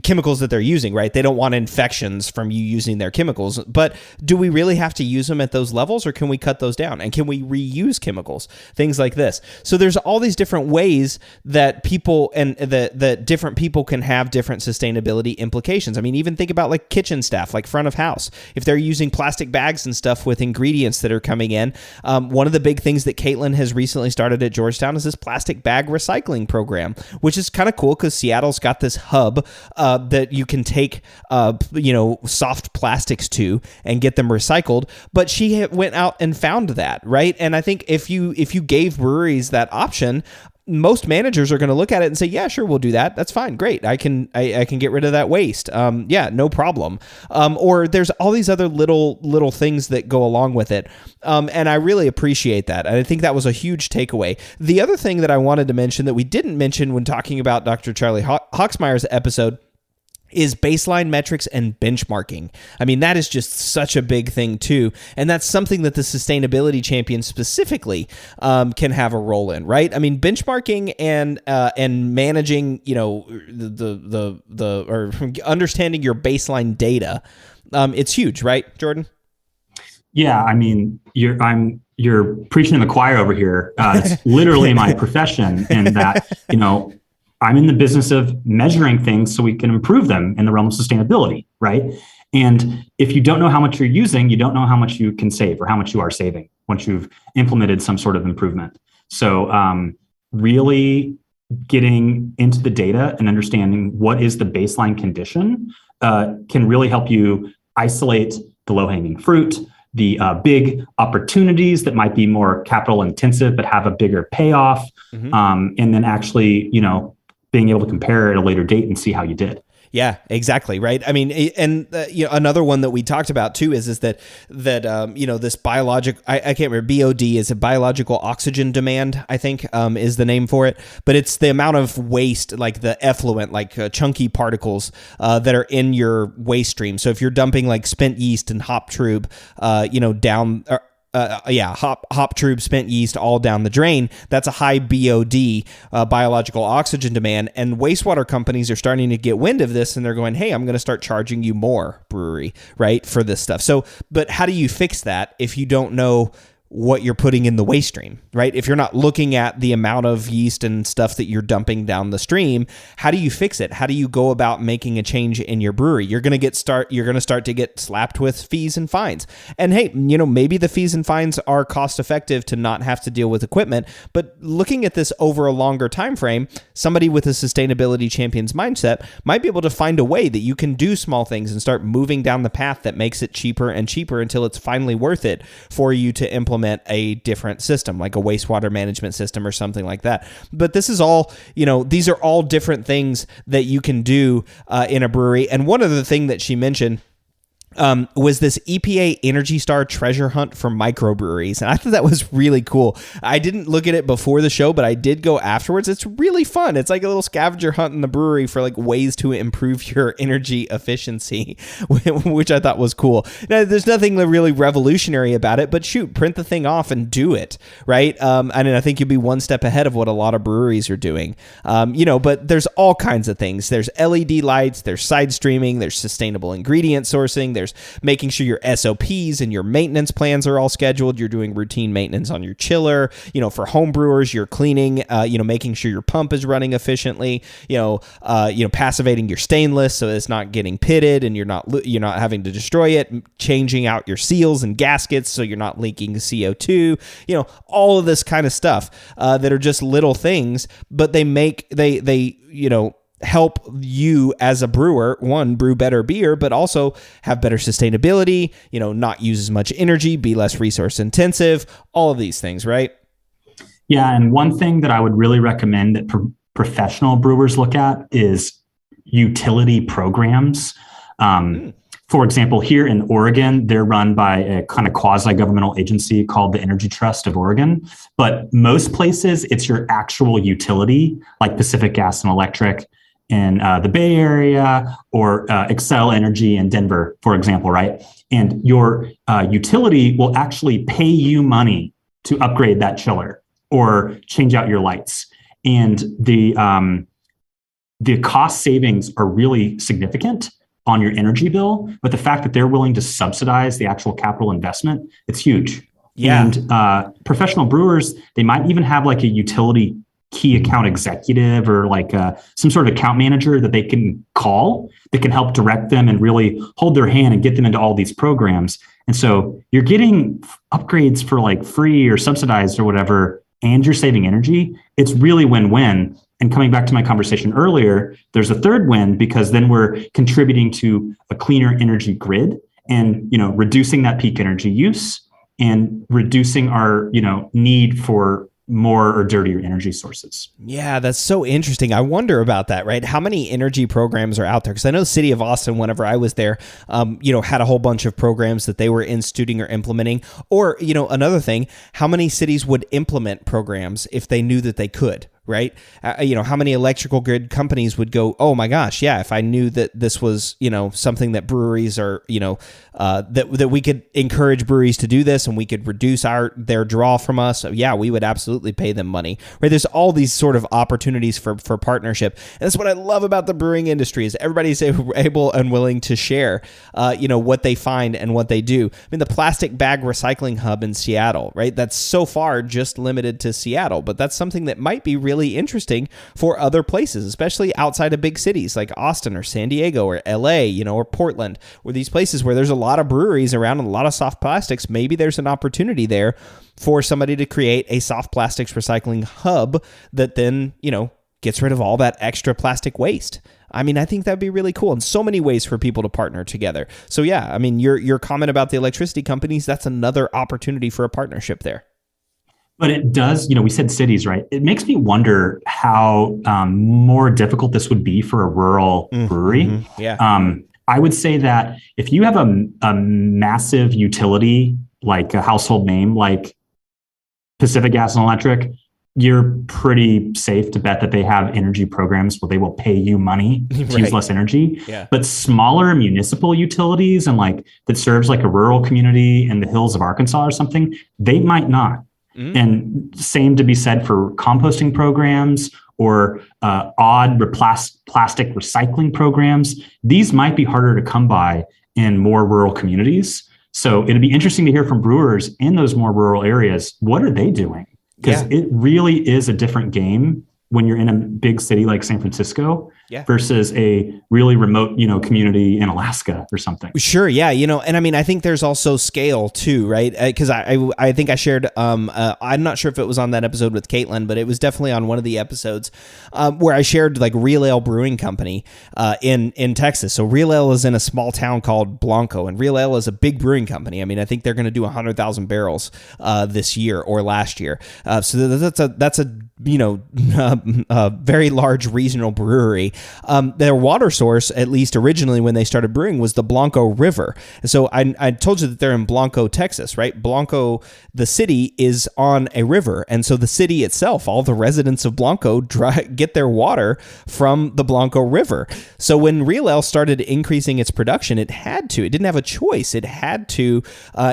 chemicals that they're using, right? They don't want infections from you using their chemicals. But do we really have to use them at those levels, or can we cut those down? And can we reuse chemicals? Things like this. So there's all these different ways that people and that different people can have different sustainability implications. I mean, even think about like kitchen staff, like front of house. If they're using plastic bags and stuff with ingredients that are coming in, one of the big things that Caitlin has recently started at Georgetown is this plastic bag recycling program, which is kind of cool because Seattle's got this hub that you can take, soft plastics to and get them recycled. But she went out and found that, right? And I think if you gave breweries that option, most managers are going to look at it and say, yeah, sure, we'll do that. That's fine. Great. I can get rid of that waste. Yeah, no problem. Or there's all these other little things that go along with it. And I really appreciate that. And I think that was a huge takeaway. The other thing that I wanted to mention that we didn't mention when talking about Dr. Charlie Hawksmeyer's episode is baseline metrics and benchmarking. I mean, that is just such a big thing too. And that's something that the sustainability champion specifically can have a role in, right? I mean, benchmarking and managing, or understanding your baseline data, it's huge, right, Jordan? Yeah, I mean, you're preaching to the choir over here. It's literally my profession in that, I'm in the business of measuring things so we can improve them in the realm of sustainability, right? And if you don't know how much you're using, you don't know how much you can save or how much you are saving once you've implemented some sort of improvement. So really getting into the data and understanding what is the baseline condition can really help you isolate the low-hanging fruit, the big opportunities that might be more capital intensive but have a bigger payoff, and then actually, being able to compare at a later date and see how you did. Yeah, exactly. Right. I mean, and another one that we talked about too is that this biologic, I can't remember, BOD is a biological oxygen demand, I think, is the name for it. But it's the amount of waste, like the effluent, like chunky particles that are in your waste stream. So if you're dumping like spent yeast and hop trube, down. Hop trube, spent yeast all down the drain. That's a high BOD, biological oxygen demand. And wastewater companies are starting to get wind of this, and they're going, hey, I'm going to start charging you more, brewery, right, for this stuff. So, but how do you fix that if you don't know what you're putting in the waste stream, right? If you're not looking at the amount of yeast and stuff that you're dumping down the stream, how do you fix it? How do you go about making a change in your brewery? You're going to start to get slapped with fees and fines. And hey, maybe the fees and fines are cost effective to not have to deal with equipment, but looking at this over a longer time frame, somebody with a sustainability champion's mindset might be able to find a way that you can do small things and start moving down the path that makes it cheaper and cheaper until it's finally worth it for you to implement a different system, like a wastewater management system or something like that. But this is all, these are all different things that you can do in a brewery. And one other thing that she mentioned was this EPA Energy Star treasure hunt for microbreweries. And I thought that was really cool. I didn't look at it before the show, but I did go afterwards. It's really fun. It's like a little scavenger hunt in the brewery for like ways to improve your energy efficiency, which I thought was cool. Now, there's nothing really revolutionary about it, but shoot, print the thing off and do it, right? And I think you'll be one step ahead of what a lot of breweries are doing. But there's all kinds of things. There's LED lights, there's side streaming, there's sustainable ingredient sourcing, there's making sure your SOPs and your maintenance plans are all scheduled. You're doing routine maintenance on your chiller. For home brewers, you're cleaning, making sure your pump is running efficiently. Passivating your stainless so it's not getting pitted and you're not having to destroy it. Changing out your seals and gaskets so you're not leaking CO2. All of this kind of stuff that are just little things, but they help you as a brewer, one, brew better beer, but also have better sustainability, not use as much energy, be less resource intensive, all of these things, right? Yeah. And one thing that I would really recommend that professional brewers look at is utility programs. For example, here in Oregon, they're run by a kind of quasi-governmental agency called the Energy Trust of Oregon. But most places, it's your actual utility, like Pacific Gas and Electric in the Bay Area, or Xcel Energy in Denver, for example, right? And your utility will actually pay you money to upgrade that chiller or change out your lights. And the cost savings are really significant on your energy bill, but the fact that they're willing to subsidize the actual capital investment, it's huge. Yeah. And professional brewers, they might even have like a utility key account executive or like some sort of account manager that they can call that can help direct them and really hold their hand and get them into all these programs. And so you're getting upgrades for like free or subsidized or whatever, and you're saving energy. It's really win-win. And coming back to my conversation earlier, there's a third win because then we're contributing to a cleaner energy grid and, reducing that peak energy use and reducing our, need for more or dirtier energy sources. Yeah, that's so interesting. I wonder about that, right? How many energy programs are out there? Because I know City of Austin, whenever I was there, had a whole bunch of programs that they were instituting or implementing. Or, another thing, how many cities would implement programs if they knew that they could? Right? How many electrical grid companies would go, oh my gosh, yeah, if I knew that this was, something that breweries are, that we could encourage breweries to do this and we could reduce their draw from us. So yeah, we would absolutely pay them money, right? There's all these sort of opportunities for partnership. And that's what I love about the brewing industry is everybody's able and willing to share, what they find and what they do. I mean, the plastic bag recycling hub in Seattle, right? That's so far just limited to Seattle, but that's something that might be really interesting for other places, especially outside of big cities like Austin or San Diego or LA, or Portland, or these places where there's a lot of breweries around and a lot of soft plastics. Maybe there's an opportunity there for somebody to create a soft plastics recycling hub that then, gets rid of all that extra plastic waste. I mean, I think that'd be really cool, and so many ways for people to partner together. So yeah, I mean, your comment about the electricity companies, that's another opportunity for a partnership there. But it does, we said cities, right? It makes me wonder how more difficult this would be for a rural brewery. Mm-hmm. Yeah. I would say that if you have a massive utility, like a household name, like Pacific Gas and Electric, you're pretty safe to bet that they have energy programs where they will pay you money to use less energy. Yeah. But smaller municipal utilities and like that serves like a rural community in the hills of Arkansas or something, they might not. And same to be said for composting programs or odd plastic recycling programs. These might be harder to come by in more rural communities. So it'd be interesting to hear from brewers in those more rural areas. What are they doing? Because it really is a different game when you're in a big city like San Francisco versus a really remote, community in Alaska or something. Sure. Yeah. And I mean, I think there's also scale too, right? Because I think I shared, I'm not sure if it was on that episode with Caitlin, but it was definitely on one of the episodes where I shared like Real Ale Brewing Company in Texas. So Real Ale is in a small town called Blanco, and Real Ale is a big brewing company. I mean, I think they're going to do 100,000 barrels this year or last year. So that's a a very large regional brewery. Their water source, at least originally when they started brewing, was the Blanco River. So I told you that they're in Blanco, Texas, right? Blanco, the city, is on a river. And so the city itself, all the residents of Blanco get their water from the Blanco River. So when Real Ale started increasing its production, it didn't have a choice. It had to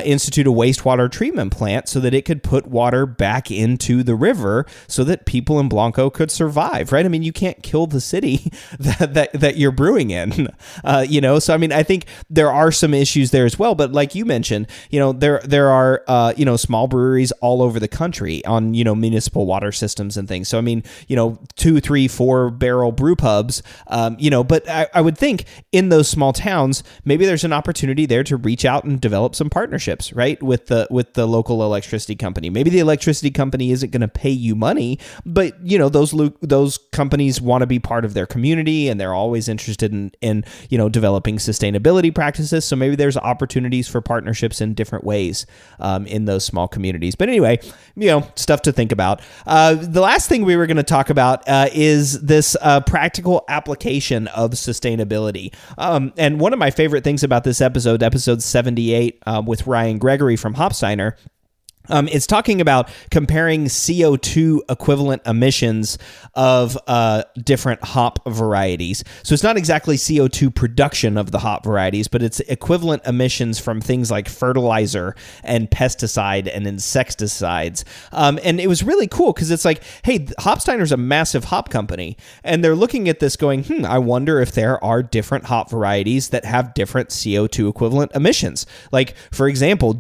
institute a wastewater treatment plant so that it could put water back into the river so that people in Blanco could survive, right? I mean, you can't kill the city that you're brewing in, So I mean, I think there are some issues there as well. But like you mentioned, there are small breweries all over the country on municipal water systems and things. So I mean, 2, 3, 4 barrel brew pubs, But I would think in those small towns, maybe there's an opportunity there to reach out and develop some partnerships, right, with the local electricity company. Maybe the electricity company isn't going to pay you money, but those companies want to be part of their community, and they're always interested in developing sustainability practices. So maybe there's opportunities for partnerships in different ways in those small communities. But anyway, stuff to think about. The last thing we were going to talk about is this practical application of sustainability. And one of my favorite things about this episode 78 with Ryan Gregory from Hopsteiner, it's talking about comparing CO2 equivalent emissions of different hop varieties. So it's not exactly CO2 production of the hop varieties, but it's equivalent emissions from things like fertilizer and pesticide and insecticides. And it was really cool because it's like, hey, Hopsteiner's a massive hop company, and they're looking at this going, I wonder if there are different hop varieties that have different CO2 equivalent emissions. Like, for example,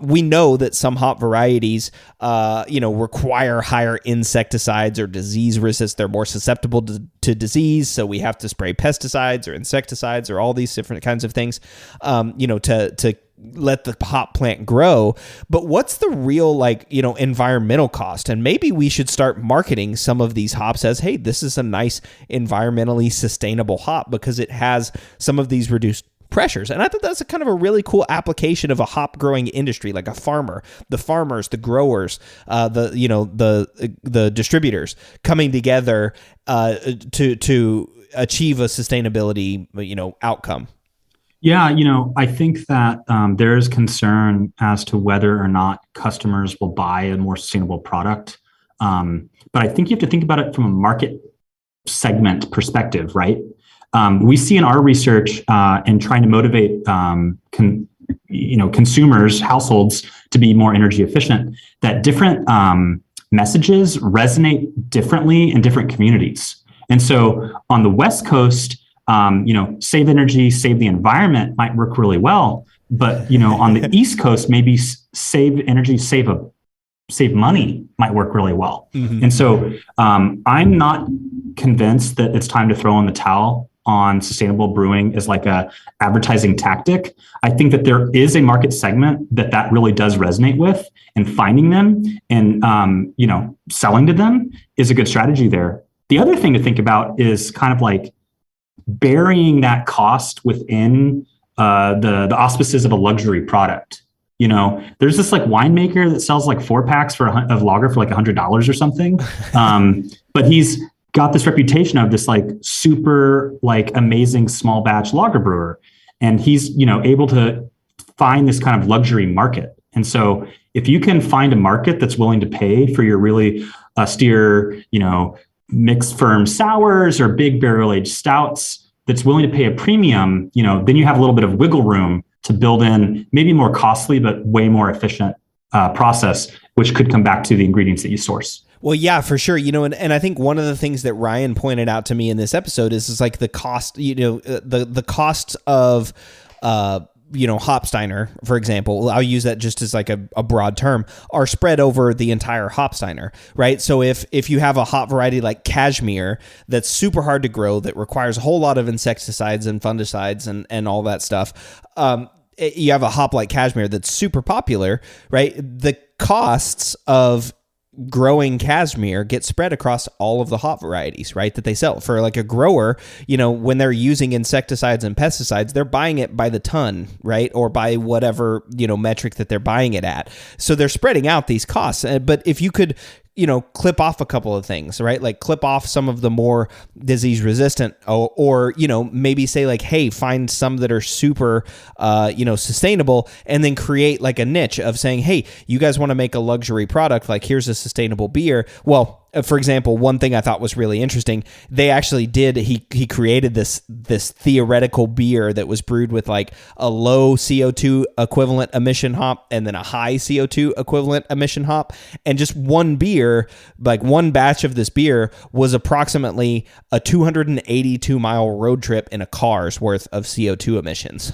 we know that some hop varieties, require higher insecticides or disease resist. They're more susceptible to disease, so we have to spray pesticides or insecticides or all these different kinds of things, to let the hop plant grow. But what's the real environmental cost? And maybe we should start marketing some of these hops as, hey, this is a nice environmentally sustainable hop because it has some of these reduced pressures. And I thought that's a kind of a really cool application of a hop growing industry, like a farmer, the farmers, the growers, the distributors coming together to achieve a sustainability, outcome. Yeah, I think that there's concern as to whether or not customers will buy a more sustainable product. But I think you have to think about it from a market segment perspective, right? We see in our research and trying to motivate consumers, households to be more energy efficient, that different messages resonate differently in different communities. And so on the West Coast, save energy, save the environment might work really well. But, on the East Coast, maybe save energy, save money might work really well. Mm-hmm. And so I'm not convinced that it's time to throw in the towel on sustainable brewing as like a advertising tactic. I think that there is a market segment that really does resonate with, and finding them and, selling to them is a good strategy there. The other thing to think about is kind of like burying that cost within the auspices of a luxury product. There's this like winemaker that sells like 4-packs of lager for like $100 or something. But he's got this reputation of this like super like amazing small batch lager brewer. And he's, able to find this kind of luxury market. And so if you can find a market that's willing to pay for your really austere, mixed firm sours or big barrel aged stouts, that's willing to pay a premium, then you have a little bit of wiggle room to build in maybe more costly, but way more efficient process, which could come back to the ingredients that you source. Well, yeah, for sure. And I think one of the things that Ryan pointed out to me in this episode is like the cost, the cost of Hopsteiner, for example, I'll use that just as like a broad term, are spread over the entire Hopsteiner, right? So if you have a hop variety like Cashmere that's super hard to grow, that requires a whole lot of insecticides and fungicides and all that stuff, you have a hop like Cashmere that's super popular, right? The costs of growing Cashmere get spread across all of the hop varieties, right, that they sell. For like a grower, when they're using insecticides and pesticides, they're buying it by the ton, right, or by whatever metric that they're buying it at. So they're spreading out these costs. But if you could clip off a couple of things, right? Like clip off some of the more disease resistant, or maybe say like, hey, find some that are super, sustainable, and then create like a niche of saying, hey, you guys want to make a luxury product, like here's a sustainable beer. Well, for example, one thing I thought was really interesting, they actually did, he created this theoretical beer that was brewed with like a low CO2 equivalent emission hop and then a high CO2 equivalent emission hop. And just one beer, like one batch of this beer was approximately a 282-mile road trip in a car's worth of CO2 emissions,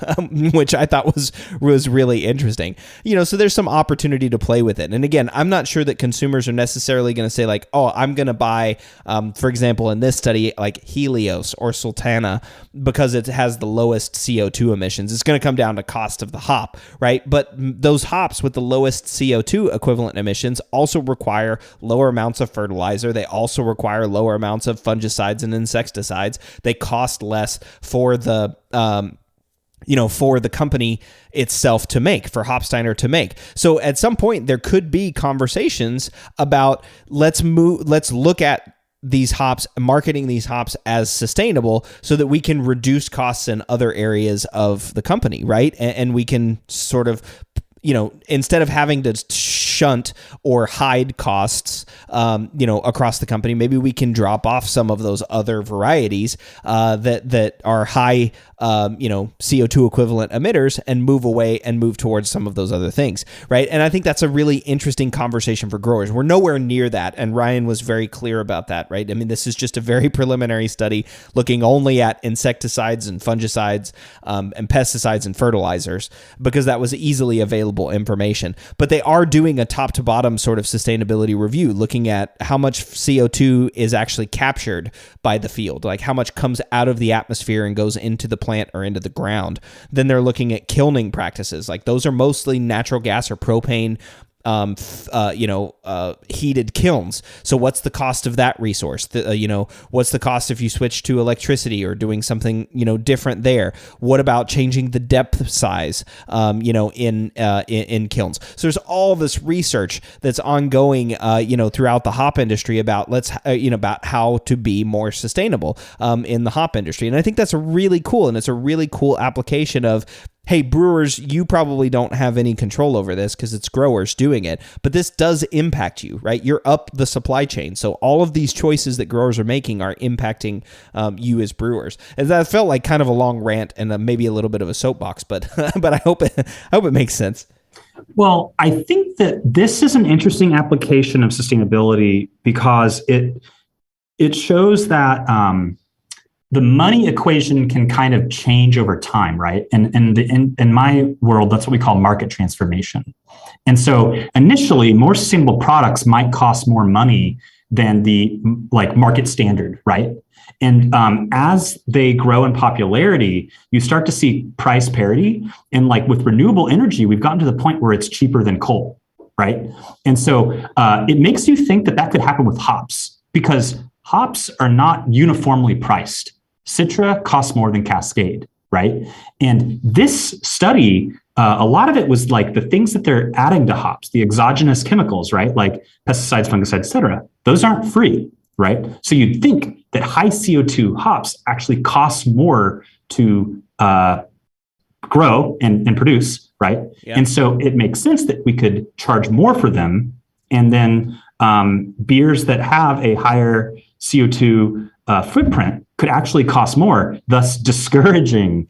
which I thought was really interesting. So there's some opportunity to play with it. And again, I'm not sure that consumers are necessarily going to say like, oh, I'm going to buy, for example, in this study, like Helios or Sultana because it has the lowest CO2 emissions. It's going to come down to cost of the hop, right? But those hops with the lowest CO2 equivalent emissions also require lower amounts of fertilizer. They also require lower amounts of fungicides and insecticides. They cost less for the for the company itself to make, for Hopsteiner to make. So at some point there could be conversations about let's look at these hops, marketing these hops as sustainable so that we can reduce costs in other areas of the company, right? And we can sort of, instead of having to shunt or hide costs, across the company, maybe we can drop off some of those other varieties that are high, CO2 equivalent emitters and move towards some of those other things, right? And I think that's a really interesting conversation for growers. We're nowhere near that, and Ryan was very clear about that, right? I mean, this is just a very preliminary study looking only at insecticides and fungicides and pesticides and fertilizers because that was easily available information. But they are doing a top to bottom sort of sustainability review, looking at how much CO2 is actually captured by the field, like how much comes out of the atmosphere and goes into the plant or into the ground. Then they're looking at kilning practices. Like those are mostly natural gas or propane heated kilns. So what's the cost of that resource? What's the cost if you switch to electricity or doing something, different there? What about changing the depth size, in kilns? So there's all this research that's ongoing, throughout the hop industry about about how to be more sustainable, in the hop industry. And I think that's really cool. And it's a really cool application of, hey, brewers, you probably don't have any control over this because it's growers doing it, but this does impact you, right? You're up the supply chain. So all of these choices that growers are making are impacting you as brewers. And that felt like kind of a long rant and maybe a little bit of a soapbox, but but I hope it makes sense. Well, I think that this is an interesting application of sustainability because it shows that the money equation can kind of change over time, right? And in my world, that's what we call market transformation. And so initially, more sustainable products might cost more money than the market standard, right? And as they grow in popularity, you start to see price parity. And with renewable energy, we've gotten to the point where it's cheaper than coal, right? And so it makes you think that could happen with hops because hops are not uniformly priced. Citra costs more than Cascade, right? And this study, a lot of it was the things that they're adding to hops, the exogenous chemicals, right? Like pesticides, fungicides, et cetera. Those aren't free, right? So you'd think that high CO2 hops actually cost more to grow and produce, right? Yeah. And so it makes sense that we could charge more for them. And then beers that have a higher CO2 footprint could actually cost more, thus discouraging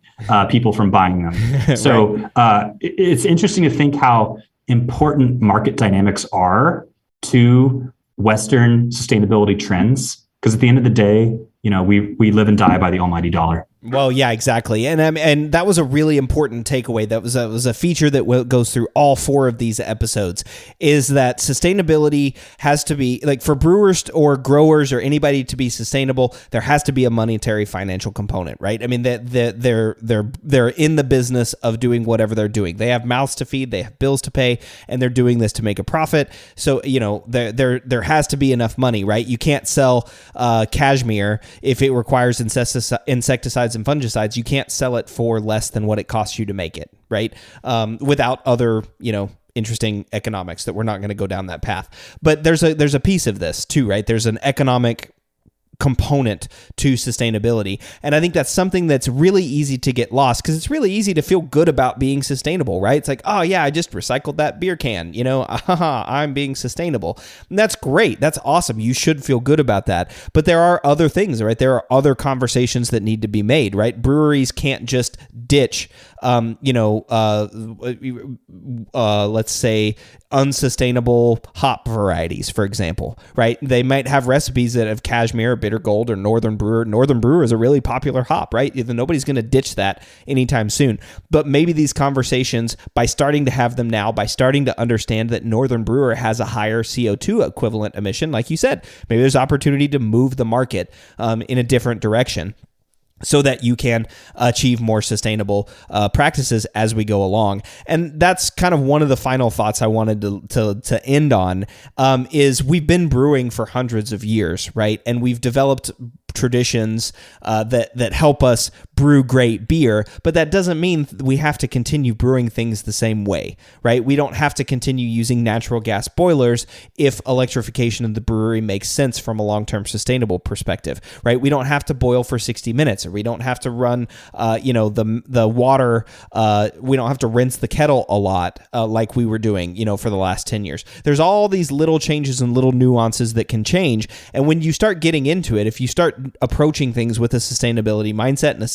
people from buying them. So right. It's interesting to think how important market dynamics are to Western sustainability trends, because at the end of the day, we live and die by the almighty dollar. Well, yeah, exactly. And that was a really important takeaway. That was a feature that goes through all 4 of these episodes, is that sustainability has to be, like, for brewers or growers or anybody to be sustainable, there has to be a monetary financial component, right? I mean, they're in the business of doing whatever they're doing. They have mouths to feed, they have bills to pay, and they're doing this to make a profit. So, there has to be enough money, right? You can't sell cashmere if it requires insecticides and fungicides. You can't sell it for less than what it costs you to make it, right? Without other, interesting economics that we're not going to go down that path. But there's a piece of this too, right? There's an economic component to sustainability. And I think that's something that's really easy to get lost, because it's really easy to feel good about being sustainable, right? It's like, oh yeah, I just recycled that beer can, I'm being sustainable. And that's great. That's awesome. You should feel good about that. But there are other things, right? There are other conversations that need to be made, right? Breweries can't just ditch, let's say unsustainable hop varieties, for example, right? They might have recipes that have cashmere, bitter gold, or Northern Brewer. Northern Brewer is a really popular hop, right? Nobody's going to ditch that anytime soon. But maybe these conversations, by starting to have them now, by starting to understand that Northern Brewer has a higher CO2 equivalent emission, like you said, maybe there's opportunity to move the market in a different direction, so that you can achieve more sustainable practices as we go along. And that's kind of one of the final thoughts I wanted to end on, is we've been brewing for hundreds of years, right? And we've developed traditions that help us brew great beer, but that doesn't mean we have to continue brewing things the same way, right? We don't have to continue using natural gas boilers if electrification of the brewery makes sense from a long-term sustainable perspective, right? We don't have to boil for 60 minutes, or we don't have to run, the water. We don't have to rinse the kettle a lot like we were doing, for the last 10 years. There's all these little changes and little nuances that can change. And when you start getting into it, if you start approaching things with a sustainability mindset and a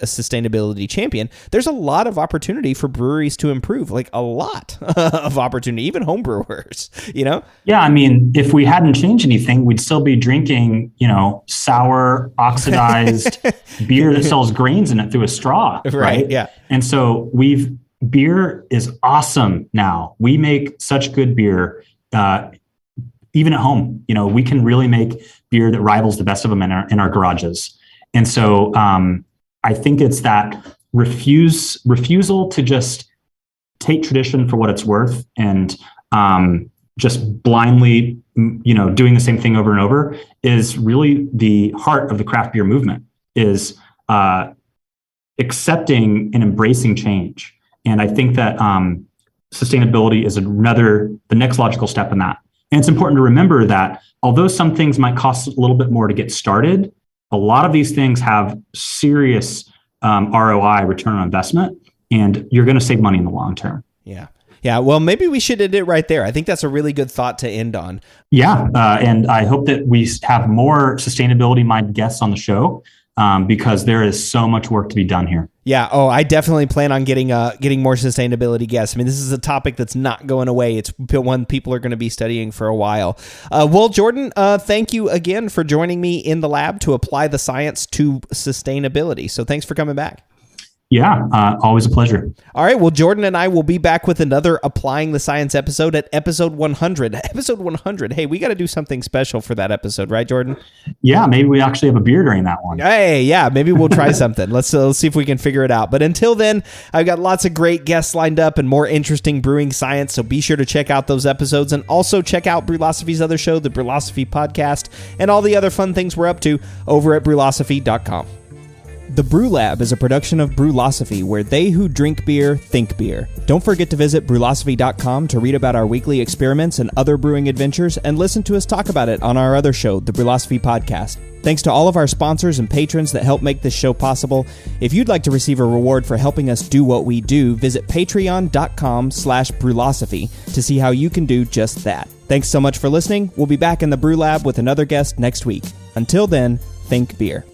sustainability champion, there's a lot of opportunity for breweries to improve, like a lot of opportunity, even home brewers, Yeah, I mean, if we hadn't changed anything, we'd still be drinking, sour, oxidized beer that sells grains in it through a straw, right? Yeah. And so beer is awesome now. We make such good beer, even at home. We can really make beer that rivals the best of them in our garages. And so I think it's that refusal to just take tradition for what it's worth, and just blindly, doing the same thing over and over, is really the heart of the craft beer movement, is accepting and embracing change. And I think that sustainability is the next logical step in that. And it's important to remember that although some things might cost a little bit more to get started, a lot of these things have serious ROI, return on investment, and you're going to save money in the long term. Yeah. Yeah. Well, maybe we should end it right there. I think that's a really good thought to end on. Yeah. And I hope that we have more sustainability-minded guests on the show, because there is so much work to be done here. Yeah. Oh, I definitely plan on getting more sustainability guests. I mean, this is a topic that's not going away. It's one people are going to be studying for a while. Well, Jordan, thank you again for joining me in the lab to apply the science to sustainability. So thanks for coming back. Yeah, always a pleasure. All right, well, Jordan and I will be back with another Applying the Science episode at episode 100. Episode 100. Hey, we got to do something special for that episode, right, Jordan? Yeah, maybe we actually have a beer during that one. Hey, yeah, maybe we'll try something. Let's see if we can figure it out. But until then, I've got lots of great guests lined up and more interesting brewing science, so be sure to check out those episodes, and also check out Brülosophy's other show, the Brülosophy Podcast, and all the other fun things we're up to over at brülosophy.com. The Brew Lab is a production of Brülosophy, where they who drink beer think beer. Don't forget to visit brülosophy.com to read about our weekly experiments and other brewing adventures, and listen to us talk about it on our other show, the Brülosophy Podcast. Thanks to all of our sponsors and patrons that help make this show possible. If you'd like to receive a reward for helping us do what we do, visit patreon.com/Brülosophy to see how you can do just that. Thanks so much for listening. We'll be back in the Brew Lab with another guest next week. Until then, think beer.